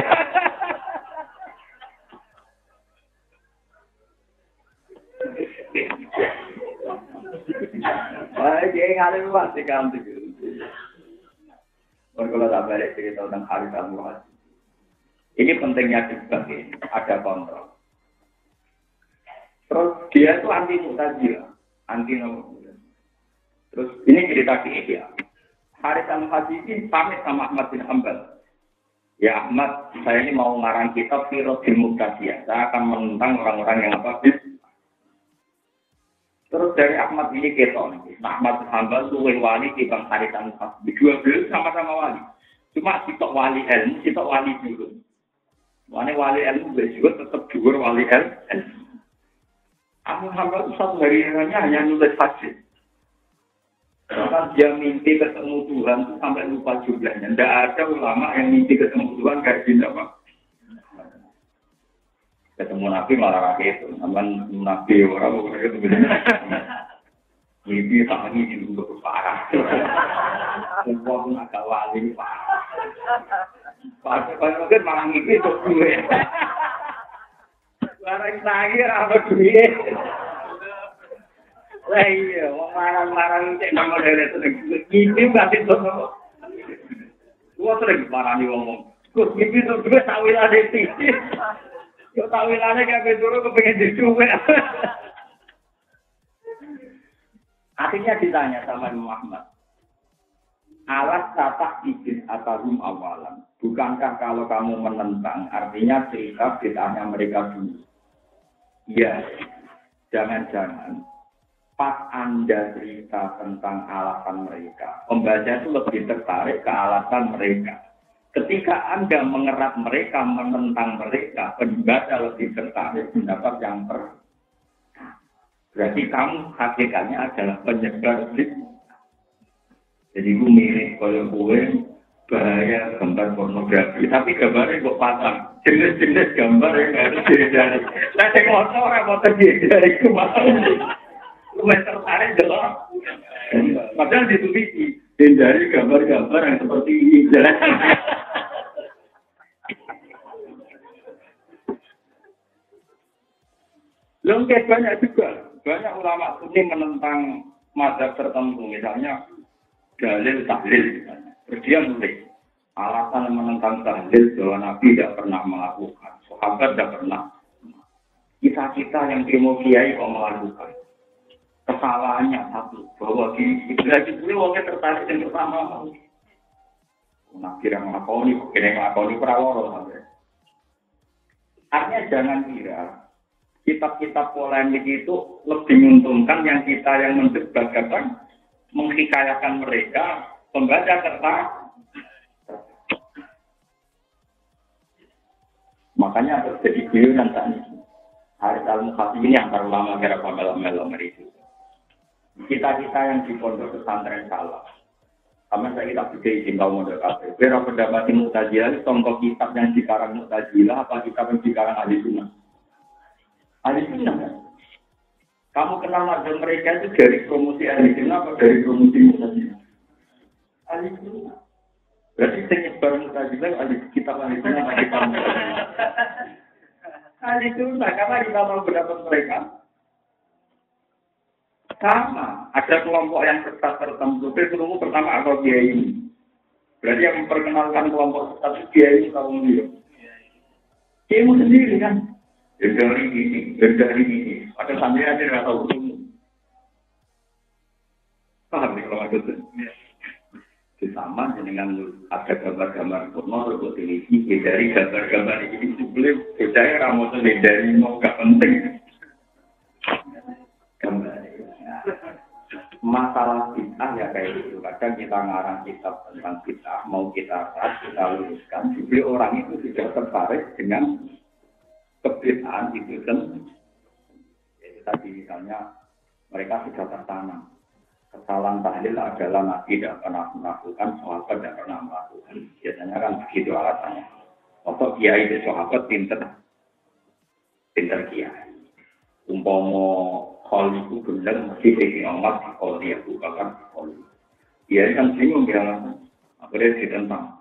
Wah, dia ngalir pasti ganti. Kalau tak balik cerita tentang Syarif Al-Muhaddi. Ini pentingnya debat ini, ada kontrol. Terus dia itu anti Mu'tazilah, anti Nawawi. Terus ini cerita di Ihya. Syarif Al-Muhaddi ini pamit sama Ahmad bin Hanbal. Ya Ahmad, saya ini mau ngarang kitab Firosil Mu'taziyah. Saya akan menentang orang-orang yang apa? Terus dari Ahmad ini keton. Ahmad bin Hanbal luwih wali di Bang Syarif Al-Muhaddi. Dua beliau sama-sama wali. Cuma sitok wali ilmu, sitok wali dulu. Wali ilmu juga tetap juga wali ilmu. Ahmad Hanbal itu satu hari hanya nulis hadis. Bahkan dia mimpi ketemu Tuhan sampai lupa jumlahnya. Tidak ada ulama yang mimpi ketemu Tuhan kayak gini apa? Ketemu Nabi malah kayak itu. Namun Nabi orang kayak itu. Mimpi sama ini juga parah. Semua pun agak wali parah. Mungkin malah mimpi itu gue. Barang terakhir apa duit? Lah iya, wong marang-marang cek nang modele sing iki berarti to. Gua sering marani wong. Gus iki to duwe sawilane iki. Yo sawilane kabeh turu kepengin dicuwek. Akhirnya ditanya sama Muhammad. Alas kata izin atarum awalan. Bukankah kalau kamu menentang artinya cerita bid'ahnya mereka dulu? Iya. Jangan-jangan pas Anda cerita tentang alasan mereka, pembaca itu lebih tertarik ke alasan mereka. Ketika Anda mengerat mereka, menentang mereka, pembaca lebih tertarik pendapat yang berarti kamu hakikatnya adalah penyebar fitnah. Jadi gue mirip kalau gue bahaya gambar pornografi, tapi gambarnya kok pasang. Jenis-jenis gambar yang harus dihindari. Nah, saya mau dihindari kemana? Lumayan tertarik dalam. Padahal ditulisi hindari gambar-gambar yang seperti ini. Lengkap banyak juga. Banyak ulama sunni menentang mazhab tertentu. Misalnya dalil tahlil. Terus dia nulis alasan menentang tahlil bahwa Nabi tidak pernah melakukan. Sahabat tidak pernah. Kita yang ilmu kiai kok melakukan. Kesalahannya satu, bahwa di itu orangnya tertarik yang pertama. Nabi yang melakoni peraworo sampai. Artinya jangan kira kitab-kitab polemik itu lebih menguntungkan yang kita yang mendebat kadang menghikayakan mereka pembaca tertarik. Makanya terjadi guyonan tadi. Haris Al-Mukhasi ini antara ulama kira pamela-mela itu. Kita yang di pondok pesantren salah. Sama saya kita juga izin tahu model kafe. Kira pendapat Mu'tazilah contoh kitab yang dikarang Mu'tazilah apa kitab yang dikarang Ahli Sunnah? Ahli Sunnah kan? Kamu kenal mazhab mereka itu dari promosi Ahli Sunnah atau dari promosi Mu'tazilah? Ahli Sunnah. Berarti penyebar Mu'tazilah ahli kitab Ahli Sunnah atau kitab Mu'tazilah? Ahli Sunnah karena kita tahu pendapat mereka. Sama, ada kelompok yang sesat tertentu. Kelompok pertama apa kiai? Berarti yang memperkenalkan kelompok sesat kiai kaum dia. Kiai sendiri kan? Dari ini. Ada sampai ada nggak tahu. Paham nih kalau ada tuh? Sama dengan ada gambar-gambar porno atau televisi dari gambar-gambar ini sebelum saya ramosan dari mau nggak penting. Gambar. Masalah bid'ah ya kayak gitu. Kadang kita ngarang kitab tentang bid'ah, mau kita luruskan. Jadi orang itu tidak tertarik dengan kebid'ahan itu kan. Jadi tadi misalnya mereka sudah tertanam. Kesalahan tahlil adalah Nabi tidak pernah melakukan, sahabat tidak pernah melakukan. Biasanya kan begitu alasannya. Atau kiai itu sahabat pinter kiai. Umpama hal itu benar mesti Sayyidina Umar kalau dia bukan hal. Dia kan bingung bilang akhirnya ditentang.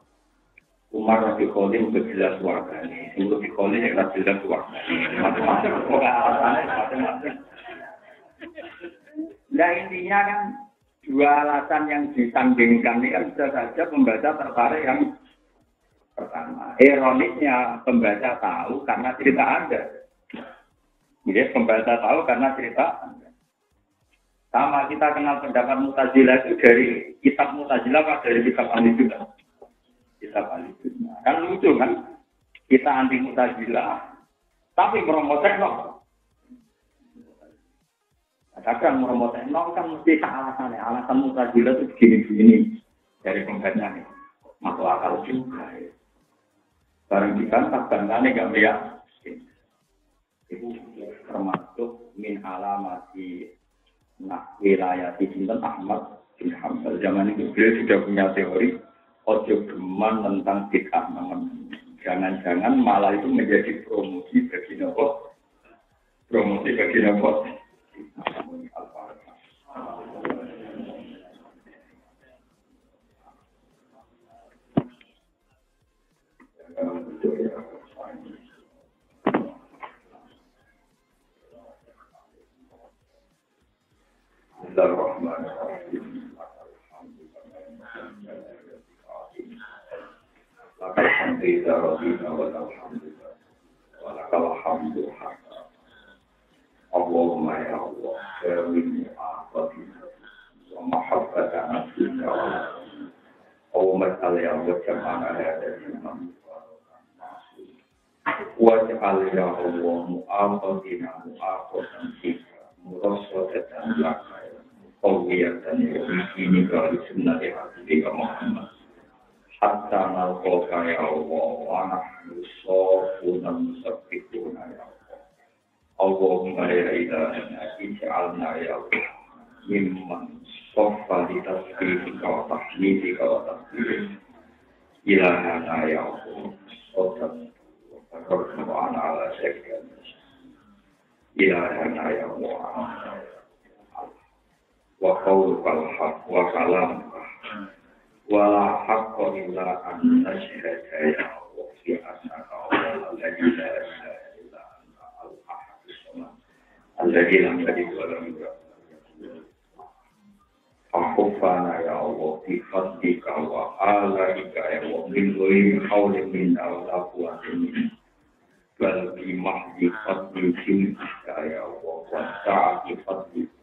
Umar Rabi Kholim berjelas warga ini. Untuk di Kholim yang jelas warga ini. Macam-macam. Nah intinya kan dua alasan yang disandingkan ini kan bisa saja pembaca tertarik yang pertama. Ironisnya pembaca tahu karena cerita Anda. Jadi pembaca tahu karena cerita Anda. Sama kita kenal pendapat Mu'tazilah itu dari kitab Mu'tazilah atau dari kitab Ahli Sunnah? Kitab Ahli Sunnah. Kan lucu kan? Kita anti Mu'tazilah, tapi meromotekno. Kadang meromotekno kan mesti alasannya. Alasan Mu'tazilah itu begini-begini dari pembacanya. Masuk akal juga. Barang dibantah, bantahnya nggak melihat. Itu termasuk min alamati wilayah di Sinten Ahmad bin Hambal. Zaman itu beliau sudah punya teori ojo geman tentang bid'ah namun jangan-jangan malah itu menjadi promosi bagi nopo. Promosi bagi nopo. Bismillahirrahmanirrahim. Lakal hamdulillah rabbina wa alhamdulillah wa lakal hamdu hakka. Allahumma ya Allah, kawin mu'afatina wa mahabbatana fika wa Allahumma salli ala jama'ana hadha imam waj'al ya Allah mu'afatina mu'afatan fika muraswadatan laka qawiyatan ini kali sunnati habibika Muhammad hatta nalqaka ya Allah wa nahnu safuna musabbihuna ya Allah Allahumma ya ilahana ij'alna ya Allah mimman saffa li tasbihika wa tahmidika wa tasbihika ilahana ya Allah sotan wa takarrama ala syaitan ilahana ya Allah wa qawlukal haq wa kalamuka wa la haqqa illa an tashhada ya Allah fi annaka Allah la ilaha illa anta al-ahad as-samad alladhi lam yalid wa lam yulad Akhufana ya Allah bi fadlika wa alaika ya Allah min ghairi hawlin minna wa la quwwata minna bal bi mahdi fadlika ya Allah wa ta'ati fadlika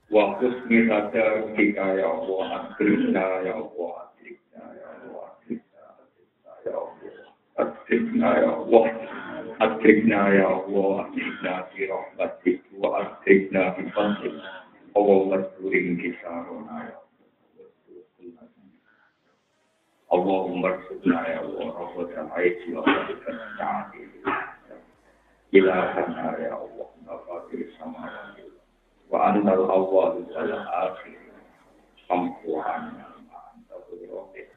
wa husni tadarruka ya Allah akrina ya Allah akrina ya Allah akrina ya Allah akrina ya Allah akrina fi rahmatik wa akrina fi fadlik Allahumma suring kisarona ya Allahumma suring ya Allah rahmatan aiti wa rahmatan ilahana ya Allah nafati samawati wa antal awwal wal akhir sampuana anta berrohit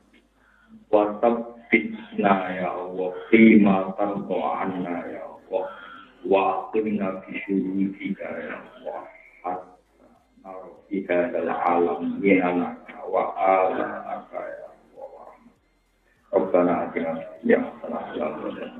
wa tabbitna ya Allah fima tardo anna ya Allah wa aqimna fi syurika ya Allah hatta narfika dal alam yanaka wa ala aka ya Allah Rabbana atina ya salam